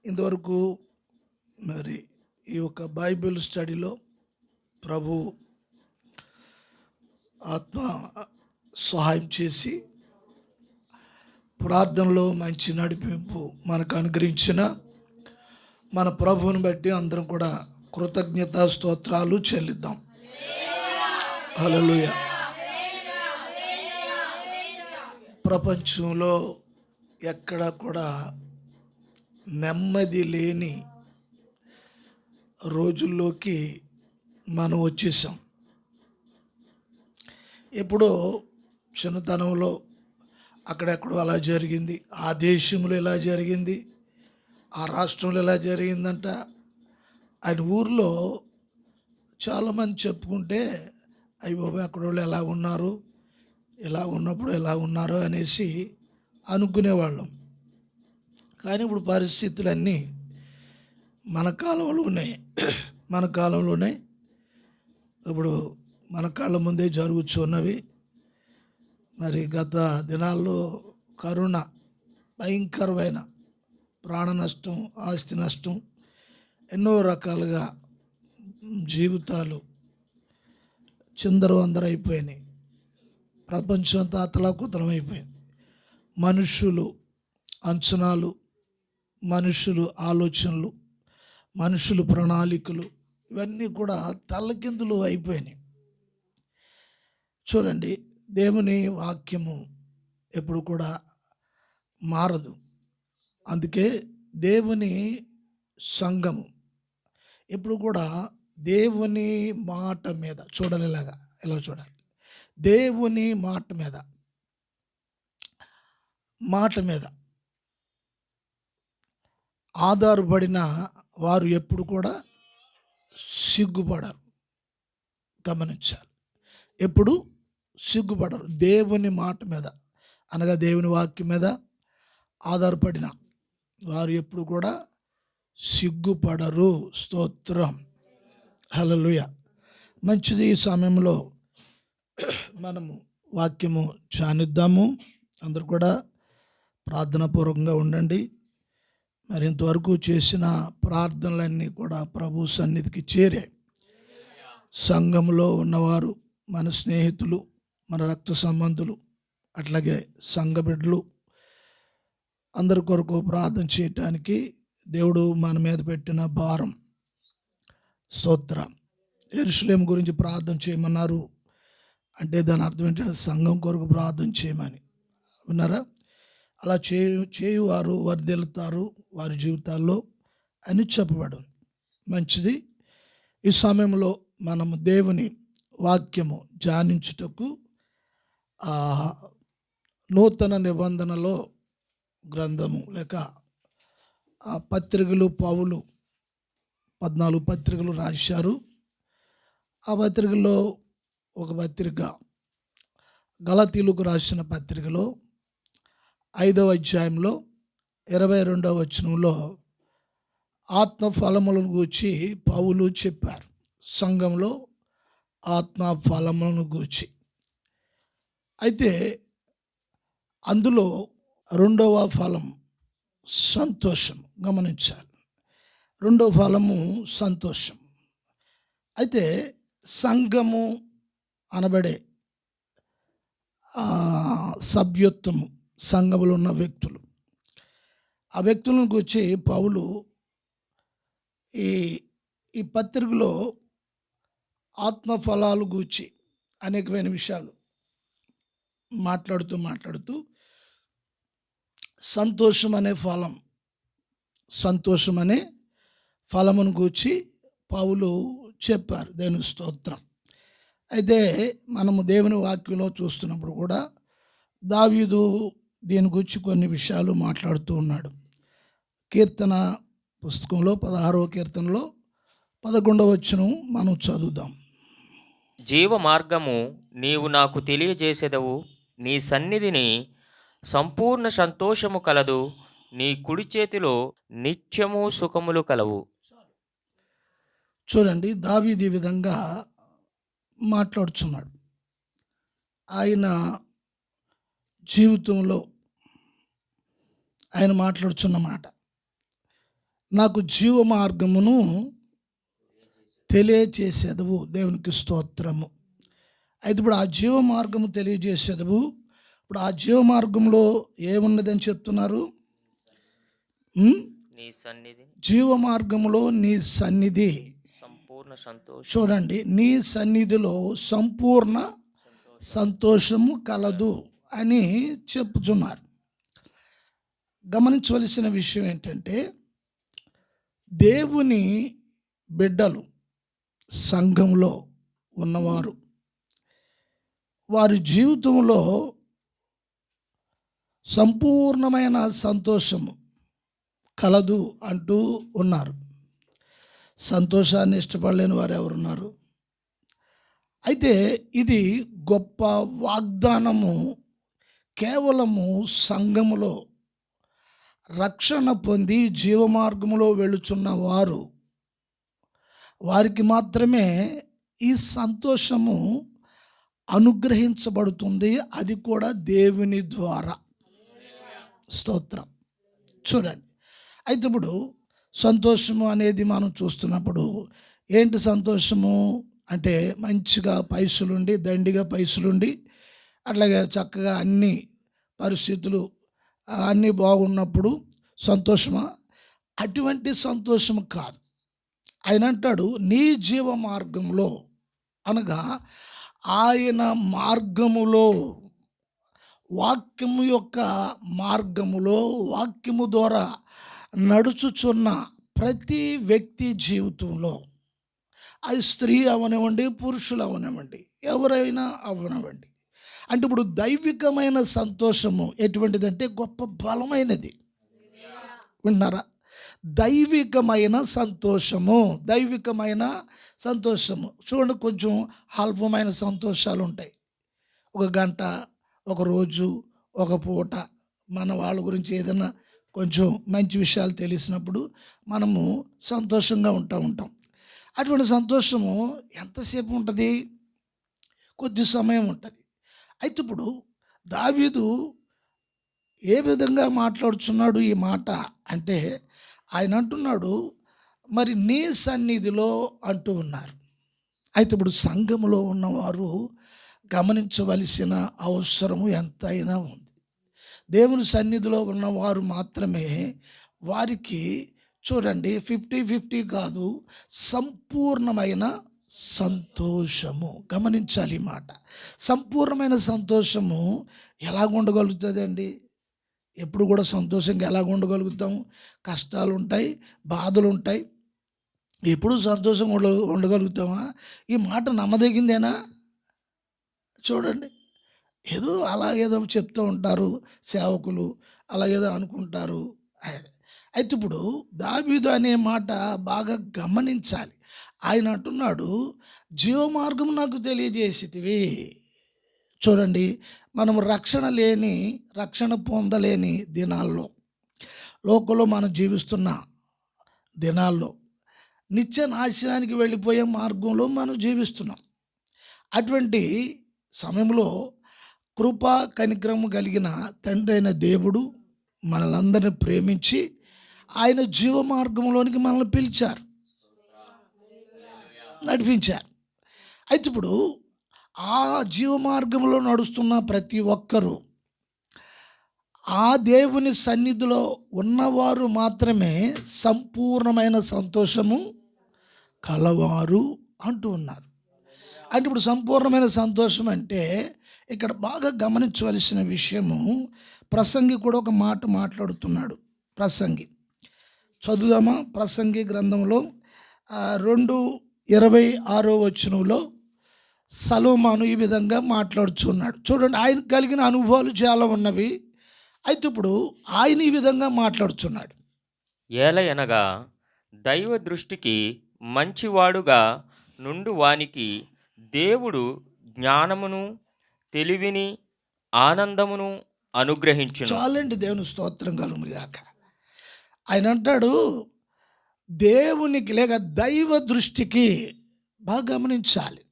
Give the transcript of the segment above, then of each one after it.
ఇంతవరకు మరి ఈ యొక్క బైబిల్ స్టడీలో ప్రభు ఆత్మ సహాయం చేసి ప్రార్థనలో మంచి నడిపింపు మనకు అనుగ్రహించిన మన ప్రభువుని బట్టి అందరం కూడా కృతజ్ఞతా స్తోత్రాలు చెల్లిద్దాం. హల్లెలూయా. ప్రపంచంలో ఎక్కడ కూడా నెమ్మది లేని రోజుల్లోకి మనం వచ్చేసాం. ఎప్పుడో చిన్నతనంలో అక్కడెక్కడో అలా జరిగింది, ఆ దేశంలో ఇలా జరిగింది, ఆ రాష్ట్రంలో ఇలా జరిగిందంట ఆయన ఊర్లో చాలామంది చెప్పుకుంటే అయ్యి బాబు అక్కడ వాళ్ళు ఎలా ఉన్నారు, ఇలా ఉన్నప్పుడు ఎలా ఉన్నారు అనేసి అనుకునేవాళ్ళం. కానీ ఇప్పుడు పరిస్థితులన్నీ మన కాలంలోనే ఇప్పుడు మన కాళ్ళ ముందే జరుగుతున్నవి. మరి గత దినాల్లో కరోనా భయంకరమైన ప్రాణ నష్టం, ఆస్తి నష్టం, ఎన్నో రకాలుగా జీవితాలు చిందరవందరైపోయినాయి. ప్రపంచం అంతా అతలాకుతలం అయిపోయింది. మనుషులు అంచనాలు, మనుషులు ఆలోచనలు, మనుషులు ప్రణాళికలు ఇవన్నీ కూడా తల్లకిందులు అయిపోయినాయి. చూడండి, దేవుని వాక్యము ఎప్పుడు కూడా మారదు. అందుకే దేవుని సంఘము ఎప్పుడు కూడా దేవుని మాట మీద చూడాలి. ఇలా చూడాలి, దేవుని మాట మీద ఆధారపడిన వారు ఎప్పుడు కూడా సిగ్గుపడరు. గమనించాలి, ఎప్పుడు సిగ్గుపడరు. దేవుని మాట మీద అనగా దేవుని వాక్యం మీద ఆధారపడిన వారు ఎప్పుడు కూడా సిగ్గుపడరు. స్తోత్రం, హల్లెలూయా. మంచిది. ఈ సమయంలో మనము వాక్యము ధ్యానిద్దాము. అందరూ కూడా ప్రార్థనాపూర్వకంగా ఉండండి. మరి ఇంతవరకు చేసిన ప్రార్థనలన్నీ కూడా ప్రభు సన్నిధికి చేరాయి. సంఘంలో ఉన్నవారు, మన స్నేహితులు, మన రక్త సంబంధులు, అట్లాగే సంఘ బిడ్డలు అందరి కొరకు ప్రార్థన చేయటానికి దేవుడు మన మీద పెట్టిన భారం. స్తోత్రం. యెరూషలేము గురించి ప్రార్థన చేయమన్నారు అంటే దాని అర్థం ఏంటంటే సంఘం కొరకు ప్రార్థన చేయమని. విన్నారా? అలా చేయువారు వర్ధిల్లుతారు వారి జీవితాల్లో అని చెప్పబడు. మంచిది. ఈ సమయంలో మనము దేవుని వాక్యము ధ్యానించుటకు నూతన నిబంధనలో గ్రంథము లేక పత్రికలు, పౌలు 14 పత్రికలు రాశారు. ఆ పత్రికల్లో ఒక పత్రిక గలతీయులకు రాసిన పత్రికలో 5వ అధ్యాయంలో 22వ వచనంలో ఆత్మ ఫలములను గూర్చి పౌలు చెప్పారు. సంఘంలో ఆత్మ ఫలములను గూర్చి. అయితే అందులో 2వ ఫలం సంతోషం. గమనించాలి, 2వ ఫలము సంతోషం. అయితే సంఘము అనబడే సభ్యత్వము, సంఘములో ఉన్న వ్యక్తులు, ఆ వ్యక్తులను గురించి పౌలు ఈ పత్రికలో ఆత్మఫలాలు గూర్చి అనేకమైన విషయాలు మాట్లాడుతూ సంతోషం అనే ఫలమును గూర్చి పౌలు చెప్పారు. దేవుని స్తోత్రం. అయితే మనము దేవుని వాక్యంలో చూస్తున్నప్పుడు కూడా దావీదు దీని గురించి కొన్ని విషయాలు మాట్లాడుతూ ఉన్నాడు. కీర్తన పుస్తకంలో 16వ కీర్తనలో 11వ వచనం మనం చదువుదాం. జీవ మార్గము నీవు నాకు తెలియజేసెదవు, నీ సన్నిధిని సంపూర్ణ సంతోషము కలదు, నీ కుడి చేతిలో నిత్యము సుఖములు కలవు. చూడండి, దావీదు ఈ విధంగా మాట్లాడుచున్నాడు. ఆయన జీవితంలో ఆయన మాట్లాడుచున్న మాట నాకు జీవ మార్గమును తెలియచేసేదవు. దేవునికి స్తోత్రము. అయితే ఇప్పుడు ఆ జీవ మార్గము తెలియజేసేదవు. ఇప్పుడు ఆ జీవ మార్గంలో ఏమున్నదని చెప్తున్నారు? నీ సన్నిధి జీవ మార్గములో నీ సన్నిధి, సంపూర్ణ సంతోషం. చూడండి, నీ సన్నిధిలో సంపూర్ణ సంతోషము కలదు అని చెప్పుచున్నారు. గమనించవలసిన విషయం ఏంటంటే, దేవుని బిడ్డలు, సంఘంలో ఉన్నవారు, వారి జీవితంలో సంపూర్ణమైన సంతోషము కలదు అంటూ ఉన్నారు. సంతోషాన్ని ఇష్టపడలేని వారు ఎవరున్నారు? అయితే ఇది గొప్ప వాగ్దానము. కేవలము సంఘములో రక్షణ పొంది జీవమార్గములో వెళుచున్న వారికి మాత్రమే ఈ సంతోషము అనుగ్రహించబడుతుంది. అది కూడా దేవుని ద్వారా. స్తోత్రం. చూడండి, అయితే ఇప్పుడు సంతోషము అనేది మనం చూస్తున్నప్పుడు ఏంటి సంతోషము అంటే, మంచిగా పైసలుండి, దండిగా పైసలుండి, అట్లాగే చక్కగా అన్ని పరిస్థితులు అన్నీ బాగున్నప్పుడు సంతోషమా? అటువంటి సంతోషము కాదు. ఆయన అంటాడు, నీ జీవ మార్గంలో, అనగా ఆయన మార్గములో, వాక్యము యొక్క మార్గములో, వాక్యము ద్వారా నడుచుచున్న ప్రతి వ్యక్తి జీవితంలో, అది స్త్రీ అవనివ్వండి, పురుషులు అవనివ్వండి, ఎవరైనా అవనివ్వండి, అంటే ఇప్పుడు దైవికమైన సంతోషము ఎటువంటిదంటే గొప్ప బలమైనది. విన్నారా? దైవికమైన సంతోషము, దైవికమైన సంతోషము. చూడండి, కొంచెం అల్పమైన సంతోషాలు ఉంటాయి. ఒక గంట, ఒక రోజు, ఒక పూట మన వాళ్ళ గురించి ఏదైనా కొంచెం మంచి విషయాలు తెలిసినప్పుడు మనము సంతోషంగా ఉంటాం. అటువంటి సంతోషము ఎంతసేపు ఉంటుంది? కొద్ది సమయం ఉంటుంది. అయితే ఇప్పుడు దావీదు ఏ విధంగా మాట్లాడుచున్నాడు ఈ మాట అంటే, ఆయన అంటున్నాడు, మరి నీ సన్నిధిలో అంటూ ఉన్నారు. అయితే ఇప్పుడు సంఘములో ఉన్నవారు గమనించవలసిన అవసరము ఎంతైనా ఉంది. దేవుని సన్నిధిలో ఉన్నవారు మాత్రమే వారికి, చూడండి, 50-50 కాదు, సంపూర్ణమైన సంతోషము. గమనించాలి ఈ మాట. సంపూర్ణమైన సంతోషము ఎలాగ ఉండగలుగుతుందండి? ఎప్పుడు కూడా సంతోషంగా ఎలాగ ఉండగలుగుతాం? కష్టాలు ఉంటాయి, బాధలు ఉంటాయి. ఎప్పుడు సంతోషంగా ఉండగలుగుతామా? ఈ మాట నమ్మదగిందేనా? చూడండి, ఏదో అలాగేదో చెప్తూ ఉంటారు సేవకులు, అలాగేదో అనుకుంటారు. అయితే ఇప్పుడు దావీదు అనే మాట బాగా గమనించాలి. ఆయన అంటున్నాడు, జీవమార్గం నాకు తెలియజేసితివి. చూడండి, మనం రక్షణ పొందలేని దినాల్లో, లోకంలో మనం జీవిస్తున్న దినాల్లో, నిత్య నాశనానికి వెళ్ళిపోయే మార్గంలో మనం జీవిస్తున్నాం. అటువంటి సమయంలో కృపా కనికరము కలిగిన తండ్రి అయిన దేవుడు మనలందరిని ప్రేమించి ఆయన జీవ మార్గంలోనికి మనల్ని పిలిచారు, నడిపించారు. అయితే ఇప్పుడు ఆ జీవ మార్గంలో నడుస్తున్న ప్రతి ఒక్కరూ ఆ దేవుని సన్నిధిలో ఉన్నవారు మాత్రమే సంపూర్ణమైన సంతోషము కలవారు అంటూ ఉన్నారు. అంటే ఇప్పుడు సంపూర్ణమైన సంతోషం అంటే ఇక్కడ బాగా గమనించవలసిన విషయము, ప్రసంగి కూడా ఒక మాట మాట్లాడుతున్నాడు. ప్రసంగి చదువుదామా? ప్రసంగి గ్రంథంలో 2:26 సలోమాను ఈ విధంగా మాట్లాడుచున్నాడు. చూడండి, ఆయన కలిగిన అనుభవాలు చాలా ఉన్నవి. అయితే ఇప్పుడు ఆయన ఈ విధంగా మాట్లాడుచున్నాడు. ఏలయనగా దైవ దృష్టికి మంచివాడుగా నుండు వానికి దేవుడు జ్ఞానమును, తెలివిని, ఆనందమును అనుగ్రహించును. చాలండి, దేవుని స్తోత్రం కలుగుగాక. ఆయన అంటాడు, దేవునికి లేక దైవ దృష్టికి, బాగా గమనించాలి.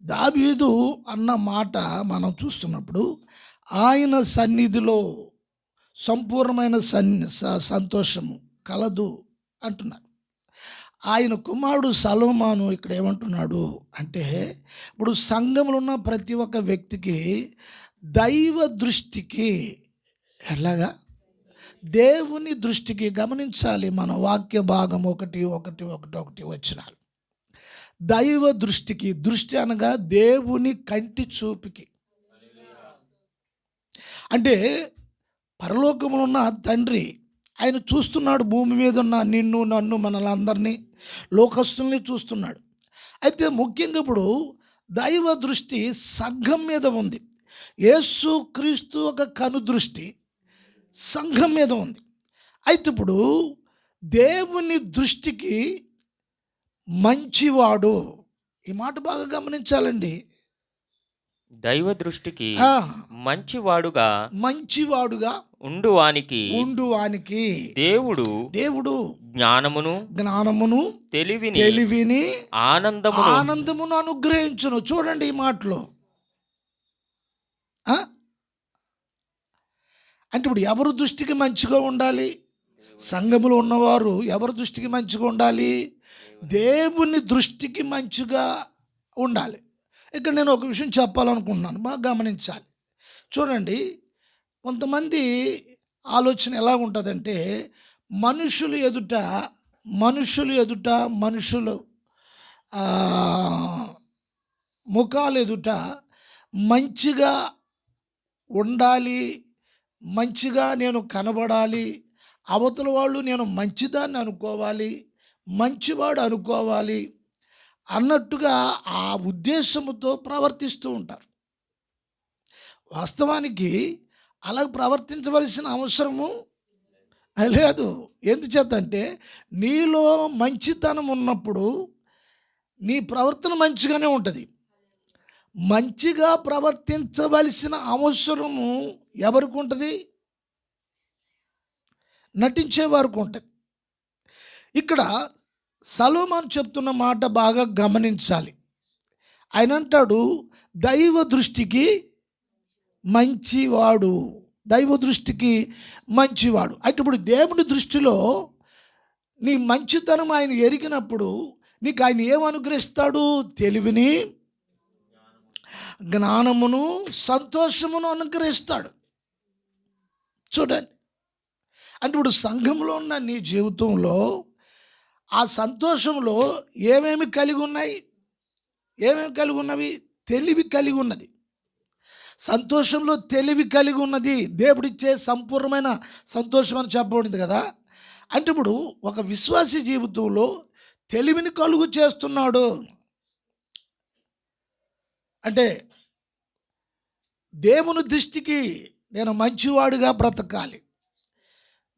దావీదు అన్న మాట మనం చూస్తున్నప్పుడు ఆయన సన్నిధిలో సంపూర్ణమైన సంతోషము కలదు అంటున్నారు. ఆయన కుమారుడు సలోమాను ఇక్కడ ఏమంటున్నాడు అంటే, ఇప్పుడు సంఘంలో ఉన్న ప్రతి ఒక్క వ్యక్తికి దైవ దృష్టికి ఎలాగా దేవుని దృష్టికి గమనించాలి. మన వాక్య భాగం ఒకటి వచనాలు. దైవ దృష్టికి, దృష్టి అనగా దేవుని కంటి చూపుకి, అంటే పరలోకములో ఉన్న తండ్రి ఆయన చూస్తున్నాడు. భూమి మీద ఉన్న నిన్ను, నన్ను, మనలందరినీ, లోకస్తుల్ని చూస్తున్నాడు. అయితే ముఖ్యంగా ఇప్పుడు దైవ దృష్టి సంఘం మీద ఉంది. యేసు క్రీస్తు ఒక కనుదృష్టి సంఘం మీద ఉంది. అయితే ఇప్పుడు దేవుని దృష్టికి మంచివాడు, ఈ మాట బాగా గమనించాలండి. దైవ దృష్టికి ఆ, మంచివాడుగా మంచివాడుగా ఉండువానికి దేవుడు జ్ఞానమును జ్ఞానమును తెలివిని ఆనందమును అనుగ్రహించును. చూడండి ఈ మాటలో. ఆ? అంటే ఇప్పుడు ఎవరు దృష్టికి మంచిగా ఉండాలి? సంఘములో ఉన్నవారు ఎవరి దృష్టికి మంచిగా ఉండాలి? దేవుని దృష్టికి మంచిగా ఉండాలి. ఇక్కడ నేను ఒక విషయం చెప్పాలనుకుంటున్నాను, బాగా గమనించాలి. చూడండి, కొంతమంది ఆలోచన ఎలా ఉంటుందంటే, మనుషులు ఎదుట మనుషులు ముఖాలు ఎదుట మంచిగా ఉండాలి, మంచిగా నేను కనబడాలి, అవతల వాళ్ళు నేను మంచిదాన్ని అనుకోవాలి, మంచివాడు అనుకోవాలి అన్నట్టుగా ఆ ఉద్దేశంతో ప్రవర్తిస్తూ ఉంటారు. వాస్తవానికి అలా ప్రవర్తించవలసిన అవసరము లేదు. ఎందుచేత అంటే నీలో మంచితనం ఉన్నప్పుడు నీ ప్రవర్తన మంచిగానే ఉంటుంది. మంచిగా ప్రవర్తించవలసిన అవసరము ఎవరికి ఉంటుంది? నటించే వారికి ఉంటుంది. ఇక్కడ సలోమాను చెప్తున్న మాట బాగా గమనించాలి. ఆయన అంటాడు దైవ దృష్టికి మంచివాడు, దైవ దృష్టికి మంచివాడు. అయితే ఇప్పుడు దేవుని దృష్టిలో నీ మంచితనం ఆయన ఎరిగినప్పుడు నీకు ఆయన ఏం అనుగ్రహిస్తాడు? తెలివిని, జ్ఞానమును, సంతోషమును అనుగ్రహిస్తాడు. చూడండి, అంటే ఇప్పుడు సంఘంలో ఉన్న నీ జీవితంలో ఆ సంతోషంలో ఏమేమి కలిగి ఉన్నాయి? ఉన్నవి? తెలివి కలిగి ఉన్నది. సంతోషంలో తెలివి కలిగి ఉన్నది. దేవుడిచ్చే సంపూర్ణమైన సంతోషం అని చెప్పబడింది కదా. అంటే ఇప్పుడు ఒక విశ్వాసి జీవితంలో తెలివిని కలుగు చేస్తున్నాడు అంటే దేవుని దృష్టికి నేను మంచివాడిగా బ్రతకాలి,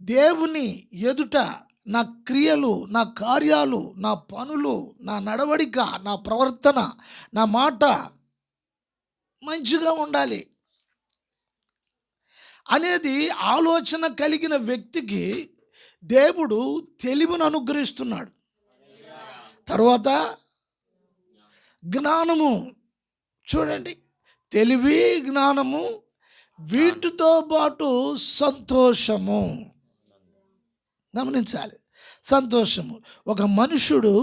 దేవుని ఎదుట నా క్రియలు, నా కార్యాలు, నా పనులు, నా నడవడిక, నా ప్రవర్తన, నా మాట మంచిగా ఉండాలి అనేది ఆలోచన కలిగిన వ్యక్తికి దేవుడు తెలివిని అనుగ్రహిస్తున్నాడు. తర్వాత జ్ఞానము. చూడండి, తెలివి, జ్ఞానము, వీటితో పాటు సంతోషము. గమనించాలి, సంతోషము. ఒక మనుషుడు,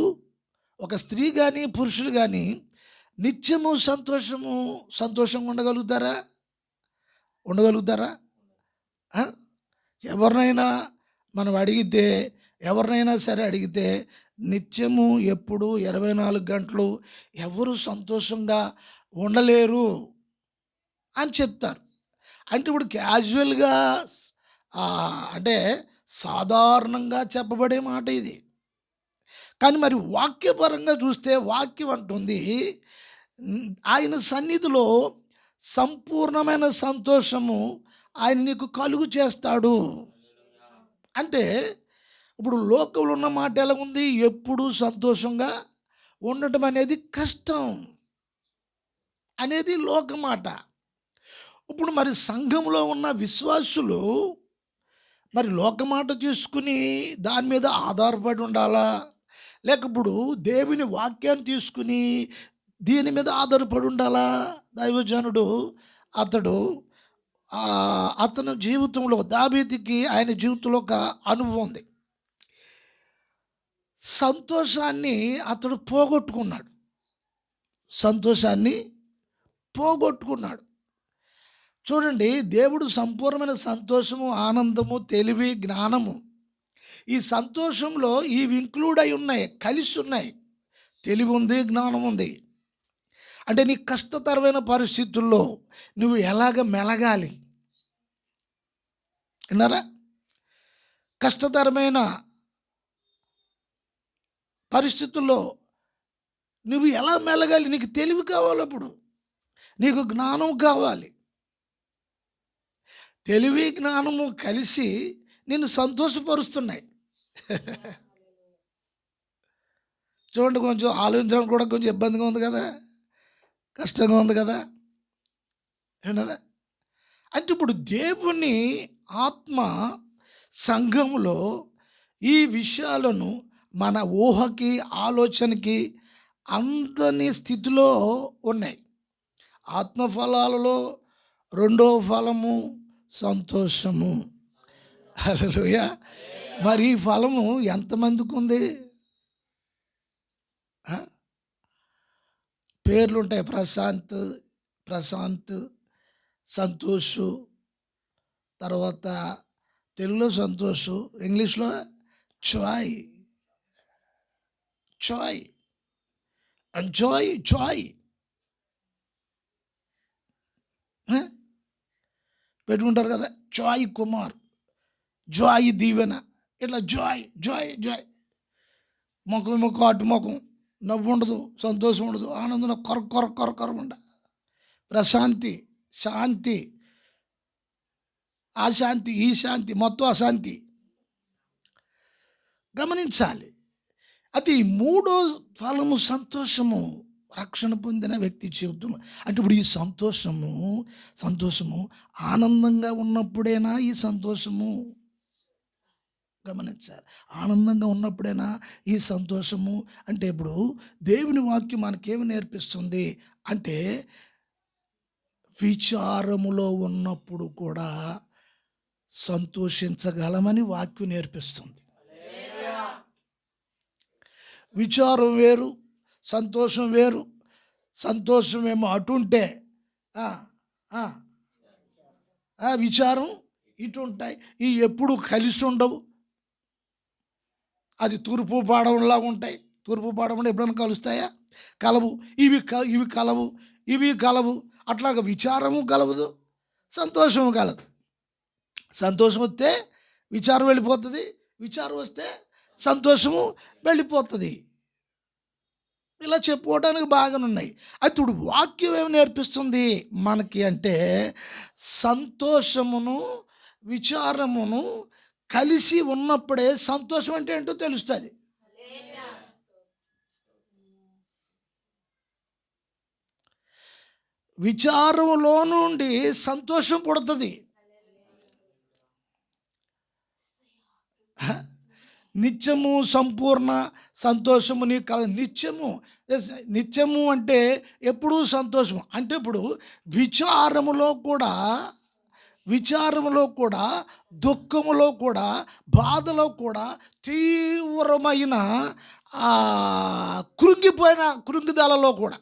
ఒక స్త్రీ కానీ పురుషుడు కానీ నిత్యము సంతోషంగా ఉండగలుగుతారా? ఎవరినైనా మనం అడిగితే, ఎవరినైనా సరే అడిగితే నిత్యము ఎప్పుడు 24 గంటలు ఎవరు సంతోషంగా ఉండలేరు అని చెప్తారు. అంటే ఇప్పుడు క్యాజువల్గా అంటే సాధారణంగా చెప్పబడే మాట ఇది. కానీ మరి వాక్యపరంగా చూస్తే వాక్యం అంటుంది ఆయన సన్నిధిలో సంపూర్ణమైన సంతోషము ఆయన నీకు కలుగు చేస్తాడు. అంటే ఇప్పుడు లోకంలో ఉన్న మాట ఎలా ఉంది? ఎప్పుడు సంతోషంగా ఉండటం అనేది కష్టం అనేది లోక మాట. ఇప్పుడు మరి సంఘంలో ఉన్న విశ్వాసులు మరి లోకమాట తీసుకుని దాని మీద ఆధారపడి ఉండాలా, లేక ఇప్పుడు దేవుని వాక్యాన్ని తీసుకుని దీని మీద ఆధారపడి ఉండాలా? దైవజనుడు అతను జీవితంలో దావీదుకి ఆయన జీవితంలో ఒక అనుభవం ఉంది. సంతోషాన్ని అతడు పోగొట్టుకున్నాడు. సంతోషాన్ని పోగొట్టుకున్నాడు. చూడండి, దేవుడు సంపూర్ణమైన సంతోషము, ఆనందము, తెలివి, జ్ఞానము, ఈ సంతోషంలో ఇవి ఇంక్లూడ్ అయి ఉన్నాయి, కలిసి ఉన్నాయి. తెలివి ఉంది, జ్ఞానం ఉంది. అంటే నీ కష్టతరమైన పరిస్థితుల్లో నువ్వు ఎలాగ మెలగాలి, విన్నారా? కష్టతరమైన పరిస్థితుల్లో నువ్వు ఎలా మెలగాలి, నీకు తెలివి కావాలి, అప్పుడు నీకు జ్ఞానం కావాలి. తెలివి జ్ఞానము కలిసి నిన్ను సంతోషపరుస్తున్నాయి. చూడండి, కొంచెం ఆలోచించడం కూడా కొంచెం ఇబ్బందిగా ఉంది కదా, కష్టంగా ఉంది కదా, విన్నారా? అంటే ఇప్పుడు దేవుని ఆత్మ సంఘములో ఈ విషయాలను మన ఊహకి, ఆలోచనకి అందని స్థితిలో ఉన్నాయి. ఆత్మఫలాలలో రెండో ఫలము సంతోషము. హల్లెలూయా. మరి ఈ ఫలము ఎంతమందికి ఉంది? పేర్లు ఉంటాయి, ప్రశాంత్, సంతోషు, తర్వాత తెలుగులో సంతోషు, ఇంగ్లీష్లో జాయ్, జాయ్ పెట్టుకుంటారు కదా, జాయ్ కుమార్, జాయ్ దీవెన, ఇట్లా జాయ్. ముఖం కాటు ముఖం, నవ్వు ఉండదు, సంతోషం ఉండదు, ఆనందం కొర ఉండ, ప్రశాంతి, శాంతి, ఆ శాంతి, ఈ శాంతి, మొత్తం అశాంతి. గమనించాలి. అది మూడో ఫలము సంతోషము, రక్షణ పొందిన వ్యక్తి జీవితం. అంటే ఇప్పుడు ఈ సంతోషము ఆనందంగా ఉన్నప్పుడేనా ఈ సంతోషము? గమనించాలి. ఆనందంగా ఉన్నప్పుడేనా ఈ సంతోషము? అంటే ఇప్పుడు దేవుని వాక్యం మనకేమి నేర్పిస్తుంది అంటే, విచారములో ఉన్నప్పుడు కూడా సంతోషించగలమని వాక్యం నేర్పిస్తుంది. విచారం వేరు, సంతోషం వేరు. సంతోషం ఏమో అటుంటే విచారం ఇటు ఉంటాయి. ఇవి ఎప్పుడు కలిసి ఉండవు. అది తూర్పు పాడవంలాగా ఉంటాయి. తూర్పు పాడవం ఎప్పుడైనా కలుస్తాయా? కలవు. ఇవి కలవు, ఇవి కలవు. అట్లాగా విచారము కలవదు, సంతోషము కలదు. సంతోషం వస్తే విచారం వెళ్ళిపోతుంది, విచారం వస్తే సంతోషము వెళ్ళిపోతుంది. ఇలా చెప్పుకోవడానికి బాగానున్నాయి. అయితే ఇప్పుడు వాక్యం ఏమి నేర్పిస్తుంది మనకి అంటే, సంతోషమును విచారమును కలిసి ఉన్నప్పుడే సంతోషం అంటే ఏంటో తెలుస్తుంది. విచారంలో నుండి సంతోషం పుడుతుంది. నిత్యము సంపూర్ణ సంతోషము నీ కల. నిత్యము అంటే ఎప్పుడూ సంతోషము. అంటే ఇప్పుడు విచారములో కూడా, దుఃఖములో కూడా, బాధలో కూడా తీవ్రమైన కృంగిపోయిన కృంగుదలలో కూడా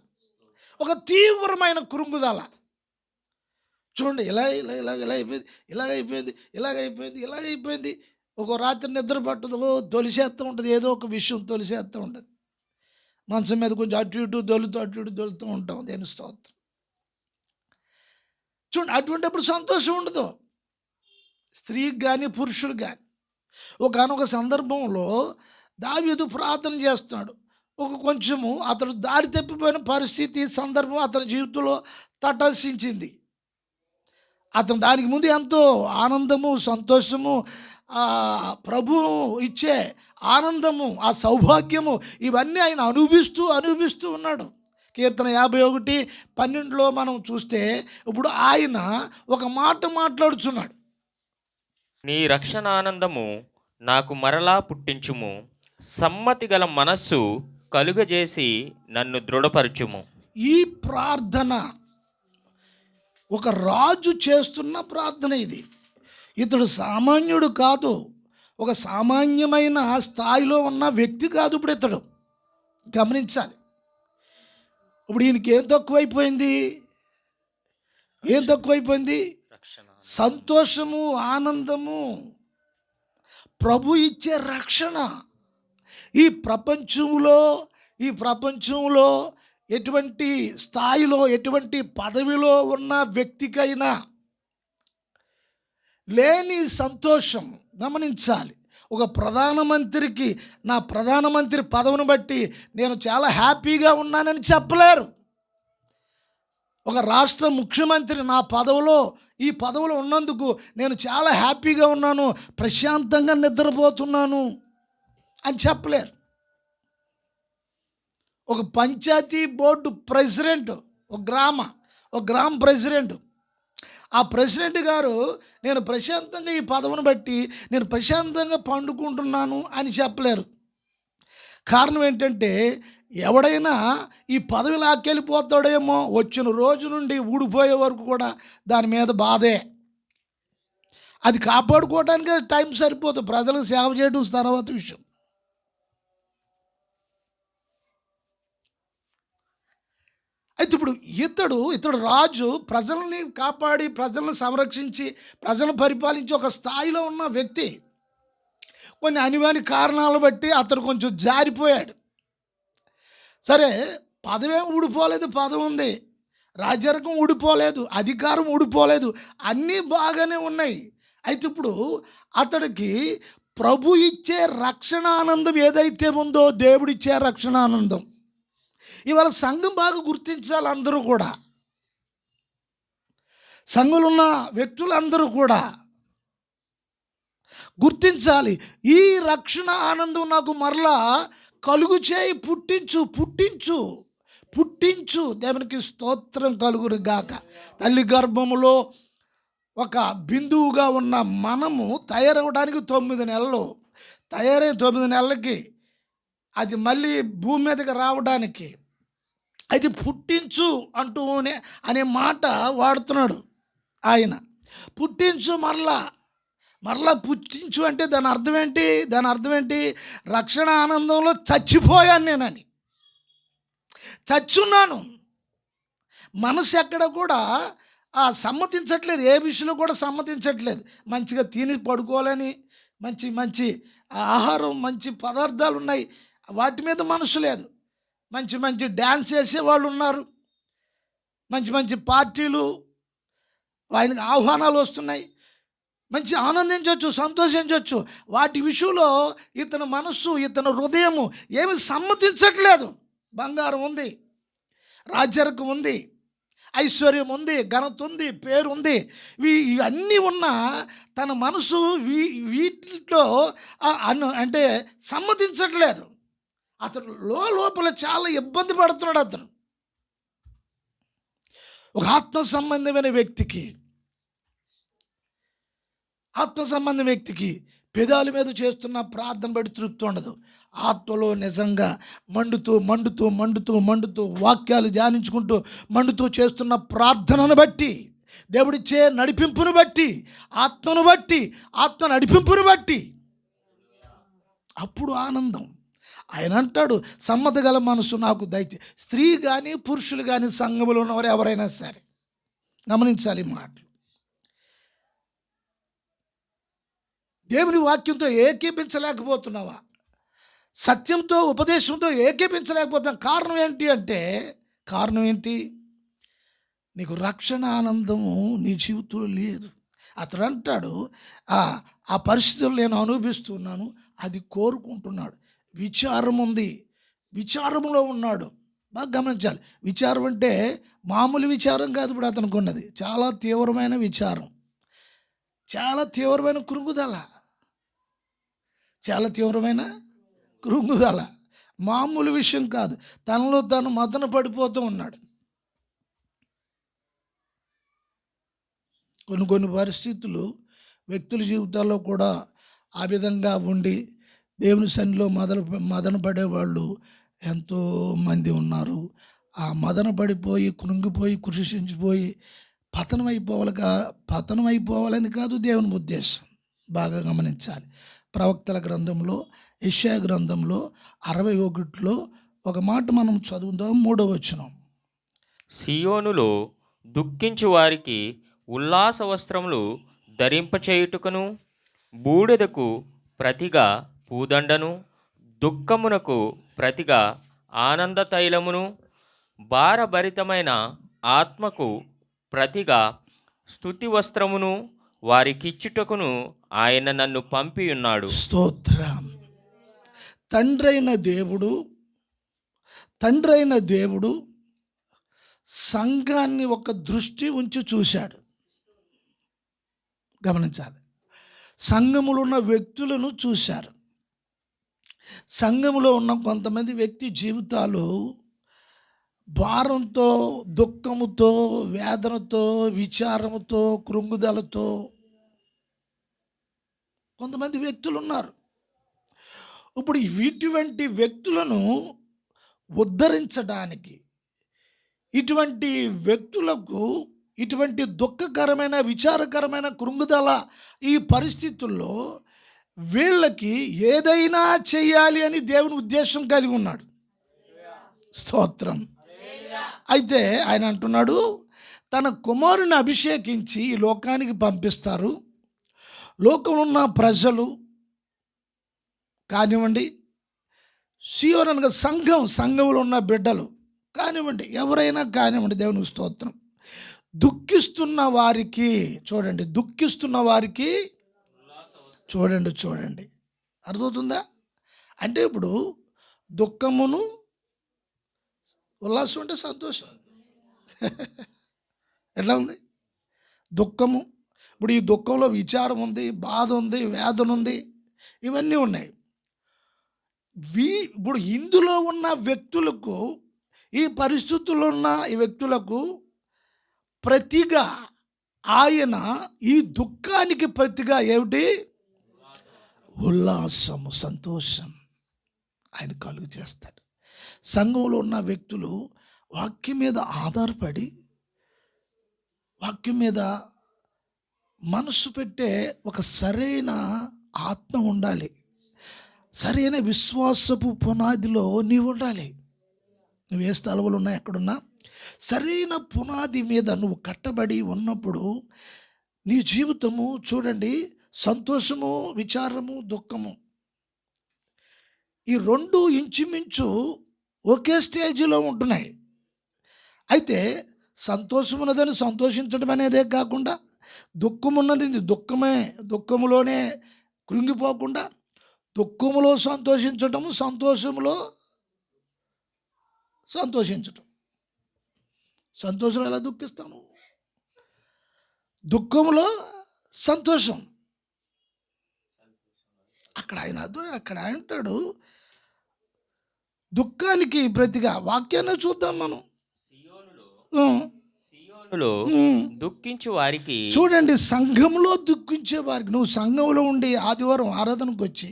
ఒక తీవ్రమైన కృంగుదల. చూడండి, ఇలాగైపోయింది. ఒక రాత్రి నిద్ర పట్టదు, తొలిసేస్తూ ఉంటుంది, ఏదో ఒక విషయం తొలిసేస్తూ ఉంటుంది. మంచం మీద కొంచెం అటు ఇటు దొలుతూ ఉంటాం. దేని స్తోత్రం. చూడండి, అటువంటిప్పుడు సంతోషం ఉండదు, స్త్రీకి కానీ పురుషులకు కానీ. ఒకానొక సందర్భంలో దావీదు ప్రార్థన చేస్తున్నాడు. కొంచెము అతడు దారి తప్పిపోయిన పరిస్థితి, సందర్భం అతని జీవితంలో తటస్థించింది. అతను దానికి ముందు ఎంతో ఆనందము, సంతోషము, ప్రభువు ఇచ్చే ఆనందము, ఆ సౌభాగ్యము, ఇవన్నీ ఆయన అనుభవిస్తూ ఉన్నాడు. కీర్తన 51:12 మనం చూస్తే ఇప్పుడు ఆయన ఒక మాట మాట్లాడుచున్నాడు. నీ రక్షణ ఆనందము నాకు మరలా పుట్టించుము, సమ్మతి గల మనస్సు కలుగజేసి నన్ను దృఢపరచుము. ఈ ప్రార్థన ఒక రాజు చేస్తున్న ప్రార్థన ఇది. ఇతడు సామాన్యుడు కాదు, ఒక సామాన్యమైన స్థాయిలో ఉన్న వ్యక్తి కాదు ఇప్పుడు ఇతడు. గమనించాలి. ఇప్పుడు ఈయనకి ఏం తక్కువైపోయింది? ఏం తక్కువైపోయింది? రక్షణ. సంతోషము, ఆనందము, ప్రభు ఇచ్చే రక్షణ. ఈ ప్రపంచంలో ఎటువంటి స్థాయిలో, ఎటువంటి పదవిలో ఉన్న వ్యక్తికైనా లేని సంతోషం. గమనించాలి. ఒక ప్రధానమంత్రికి నా ప్రధానమంత్రి పదవిని బట్టి నేను చాలా హ్యాపీగా ఉన్నానని చెప్పలేరు. ఒక రాష్ట్ర ముఖ్యమంత్రి ఈ పదవిలో ఉన్నందుకు నేను చాలా హ్యాపీగా ఉన్నాను, ప్రశాంతంగా నిద్రపోతున్నాను అని చెప్పలేరు. ఒక పంచాయతీ బోర్డు ప్రెసిడెంట్, ఒక గ్రామ ప్రెసిడెంట్, ఆ ప్రెసిడెంట్ గారు నేను ప్రశాంతంగా ఈ పదవిని బట్టి నేను ప్రశాంతంగా పండుకుంటున్నాను అని చెప్పలేరు. కారణం ఏంటంటే ఎవడైనా ఈ పదవి లాక్కెళ్ళిపోతాడేమో వచ్చిన రోజు నుండి ఊడిపోయే వరకు కూడా దాని మీద బాధే. అది కాపాడుకోవడానికి టైం సరిపోదు. ప్రజలకు సేవ చేయడం తర్వాత విషయం. అయితే ఇప్పుడు ఇతడు రాజు ప్రజల్ని కాపాడి, ప్రజలను సంరక్షించి, ప్రజలను పరిపాలించి ఒక స్థాయిలో ఉన్న వ్యక్తి. కొన్ని అనివార్య కారణాలను బట్టి అతడు కొంచెం జారిపోయాడు. సరే, పదవేం ఊడిపోలేదు, పదవి ఉంది. రాజ్యరకం ఊడిపోలేదు, అధికారం ఊడిపోలేదు, అన్నీ బాగానే ఉన్నాయి. అయితే ఇప్పుడు అతడికి ప్రభు ఇచ్చే రక్షణ ఆనందం ఏదైతే ఉందో, దేవుడిచ్చే రక్షణ ఆనందం, ఇవాళ సంఘం బాగా గుర్తించాలి. అందరూ కూడా, సంఘంలో ఉన్న వ్యక్తులందరూ కూడా గుర్తించాలి. ఈ రక్షణ ఆనందం నాకు మరలా కలుగు చేయి, పుట్టించు. దేవునికి స్తోత్రం కలుగును గాక. తల్లి గర్భములో ఒక బిందువుగా ఉన్న మనము తయారవడానికి 9 నెలలు, తయారైన 9 నెలలకి అది మళ్ళీ భూమి మీదకి రావడానికి అది పుట్టించు అనే మాట వాడుతున్నాడు ఆయన. పుట్టించు, మరలా పుట్టించు అంటే దాని అర్థం ఏంటి? రక్షణ ఆనందంలో చచ్చిపోయాను నేనని, చచ్చున్నాను. మనసు ఎక్కడ కూడా సమ్మతించట్లేదు, ఏ విషయంలో కూడా సమ్మతించట్లేదు. మంచిగా తిని పడుకోవాలని, మంచి ఆహారం, మంచి పదార్థాలు ఉన్నాయి, వాటి మీద మనసు లేదు. మంచి డ్యాన్స్ చేసే వాళ్ళు ఉన్నారు, మంచి పార్టీలు, ఆయనకు ఆహ్వానాలు వస్తున్నాయి, మంచి ఆనందించవచ్చు, సంతోషించవచ్చు. వాటి విషయంలో ఇతని మనస్సు, ఇతని హృదయము ఏమి సమ్మతించట్లేదు. బంగారం ఉంది, రాజ్యరకం ఉంది, ఐశ్వర్యం ఉంది, ఘనత ఉంది, పేరు ఉంది, ఇవన్నీ ఉన్నా తన మనసు వీటిలో అంటే సమ్మతించట్లేదు. అతను లోపల చాలా ఇబ్బంది పడుతున్నాడు. అతను ఒక ఆత్మ సంబంధమైన వ్యక్తికి పెదాల మీద చేస్తున్న ప్రార్థన బట్టి తృప్తి ఉండదు. ఆత్మలో నిజంగా మండుతూ వాక్యాలు ధ్యానించుకుంటూ మండుతూ చేస్తున్న ప్రార్థనను బట్టి, దేవుడిచ్చే నడిపింపును బట్టి, ఆత్మ నడిపింపును బట్టి అప్పుడు ఆనందం. ఆయన అంటాడు, సమ్మతి గల మనసు నాకు దయచే. స్త్రీ కానీ పురుషులు కానీ సంఘములో ఉన్నవారు ఎవరైనా సరే గమనించాలి మాటలు. దేవుని వాక్యంతో ఏకీపించలేకపోతున్నావా? సత్యంతో, ఉపదేశంతో ఏకీపించలేకపోతున్నాం. కారణం ఏంటి? నీకు రక్షణ ఆనందము నీ జీవితంలో లేదు. అతడు అంటాడు, ఆ పరిస్థితులు నేను అనుభవిస్తున్నాను, అది కోరుకుంటున్నాడు. విచారం ఉంది, విచారంలో ఉన్నాడు. బాగా గమనించాలి. విచారం అంటే మామూలు విచారం కాదు. ఇప్పుడు అతనికి ఉన్నది చాలా తీవ్రమైన విచారం, చాలా తీవ్రమైన కృంగుదల, మామూలు విషయం కాదు. తనలో తాను మదన పడిపోతూ ఉన్నాడు. కొన్ని పరిస్థితులు వ్యక్తుల జీవితాల్లో కూడా ఆ విధంగా ఉండి దేవుని సన్నిధిలో మదన పడేవాళ్ళు ఎంతోమంది ఉన్నారు. ఆ మదన పడిపోయి, కృంగిపోయి, కృషించిపోయి పతనం అయిపోవాలని కాదు దేవుని ఉద్దేశం. బాగా గమనించాలి. ప్రవక్తల గ్రంథంలో, యెషయా గ్రంథంలో 61లో ఒక మాట మనం చదువుదాం. 3వ వచనం. సియోనులో దుఃఖించు వారికి ఉల్లాస వస్త్రములు ధరింపచేయుటకును, బూడిదకు ప్రతిగా పూదండను, దుఃఖమునకు ప్రతిగా ఆనంద తైలమును, భారభరితమైన ఆత్మకు ప్రతిగా స్తుతి వస్త్రమును వారికిచ్చుటకును ఆయన నన్ను పంపియున్నాడు. స్తోత్రం. తండ్రైన దేవుడు సంఘాన్ని ఒక దృష్టి ఉంచి చూశాడు. గమనించాలి. సంఘములో ఉన్న వ్యక్తులను చూశారు. సంఘములో ఉన్న కొంతమంది వ్యక్తి జీవితాలు భారంతో, దుఃఖముతో, వేదనతో, విచారముతో, కృంగుదలతో కొంతమంది వ్యక్తులు ఉన్నారు. ఇప్పుడు ఇటువంటి వ్యక్తులను ఉద్ధరించడానికి, ఇటువంటి వ్యక్తులకు ఇటువంటి దుఃఖకరమైన, విచారకరమైన, కృంగుదల ఈ పరిస్థితుల్లో వీళ్ళకి ఏదైనా చెయ్యాలి అని దేవుని ఉద్దేశం కలిగి ఉన్నాడు. స్తోత్రం. అయితే ఆయన అంటున్నాడు, తన కుమారుని అభిషేకించి ఈ లోకానికి పంపిస్తారు. లోకంలో ఉన్న ప్రజలు కానివ్వండి, సియోను అనగా సంఘంలో ఉన్న బిడ్డలు కానివ్వండి, ఎవరైనా కానివ్వండి, దేవుని స్తోత్రం, దుఃఖిస్తున్న వారికి చూడండి అర్థమవుతుందా? అంటే ఇప్పుడు దుఃఖమును, ఉల్లాసం అంటే సంతోషం. ఎట్లా ఉంది? దుఃఖము, ఇప్పుడు ఈ దుఃఖంలో విచారం ఉంది, బాధ ఉంది, వేదన ఉంది, ఇవన్నీ ఉన్నాయి. ఇప్పుడు ఇందులో ఉన్న వ్యక్తులకు, ఈ పరిస్థితుల్లో ఉన్న ఈ వ్యక్తులకు ప్రతిగా ఆయన ఈ దుఃఖానికి ప్రతిగా ఏమిటి? ఉల్లాసము, సంతోషం ఆయన కలుగు చేస్తాడు. సంఘంలో ఉన్న వ్యక్తులు వాక్యం మీద ఆధారపడి, వాక్యం మీద మనసు పెట్టే ఒక సరైన ఆత్మ ఉండాలి. సరైన విశ్వాసపు పునాదిలో నీవు ఉండాలి. నువ్వు ఏ స్థలంలో ఉన్నా, ఎక్కడున్నా సరైన పునాది మీద నువ్వు కట్టబడి ఉన్నప్పుడు నీ జీవితము చూడండి, సంతోషము, విచారము, దుఃఖము, ఈ రెండు ఇంచుమించు ఒకే స్టేజిలో ఉంటున్నాయి. అయితే సంతోషం ఉన్నదని సంతోషించడం అనేదే కాకుండా, దుఃఖమున్నది దుఃఖములోనే కృంగిపోకుండా దుఃఖములో సంతోషించటము, సంతోషంలో సంతోషించటం. సంతోషం ఎలా దుఃఖిస్తాను? దుఃఖంలో సంతోషం. అక్కడ ఆయన అంటాడు, దుఃఖానికి ప్రతిగా వాక్యాన్ని చూద్దాం మనం. సియోనులో దుఃఖించు వారికి చూడండి, సంఘంలో దుఃఖించే వారికి, నువ్వు సంఘంలో ఉండి ఆదివారం ఆరాధనకు వచ్చి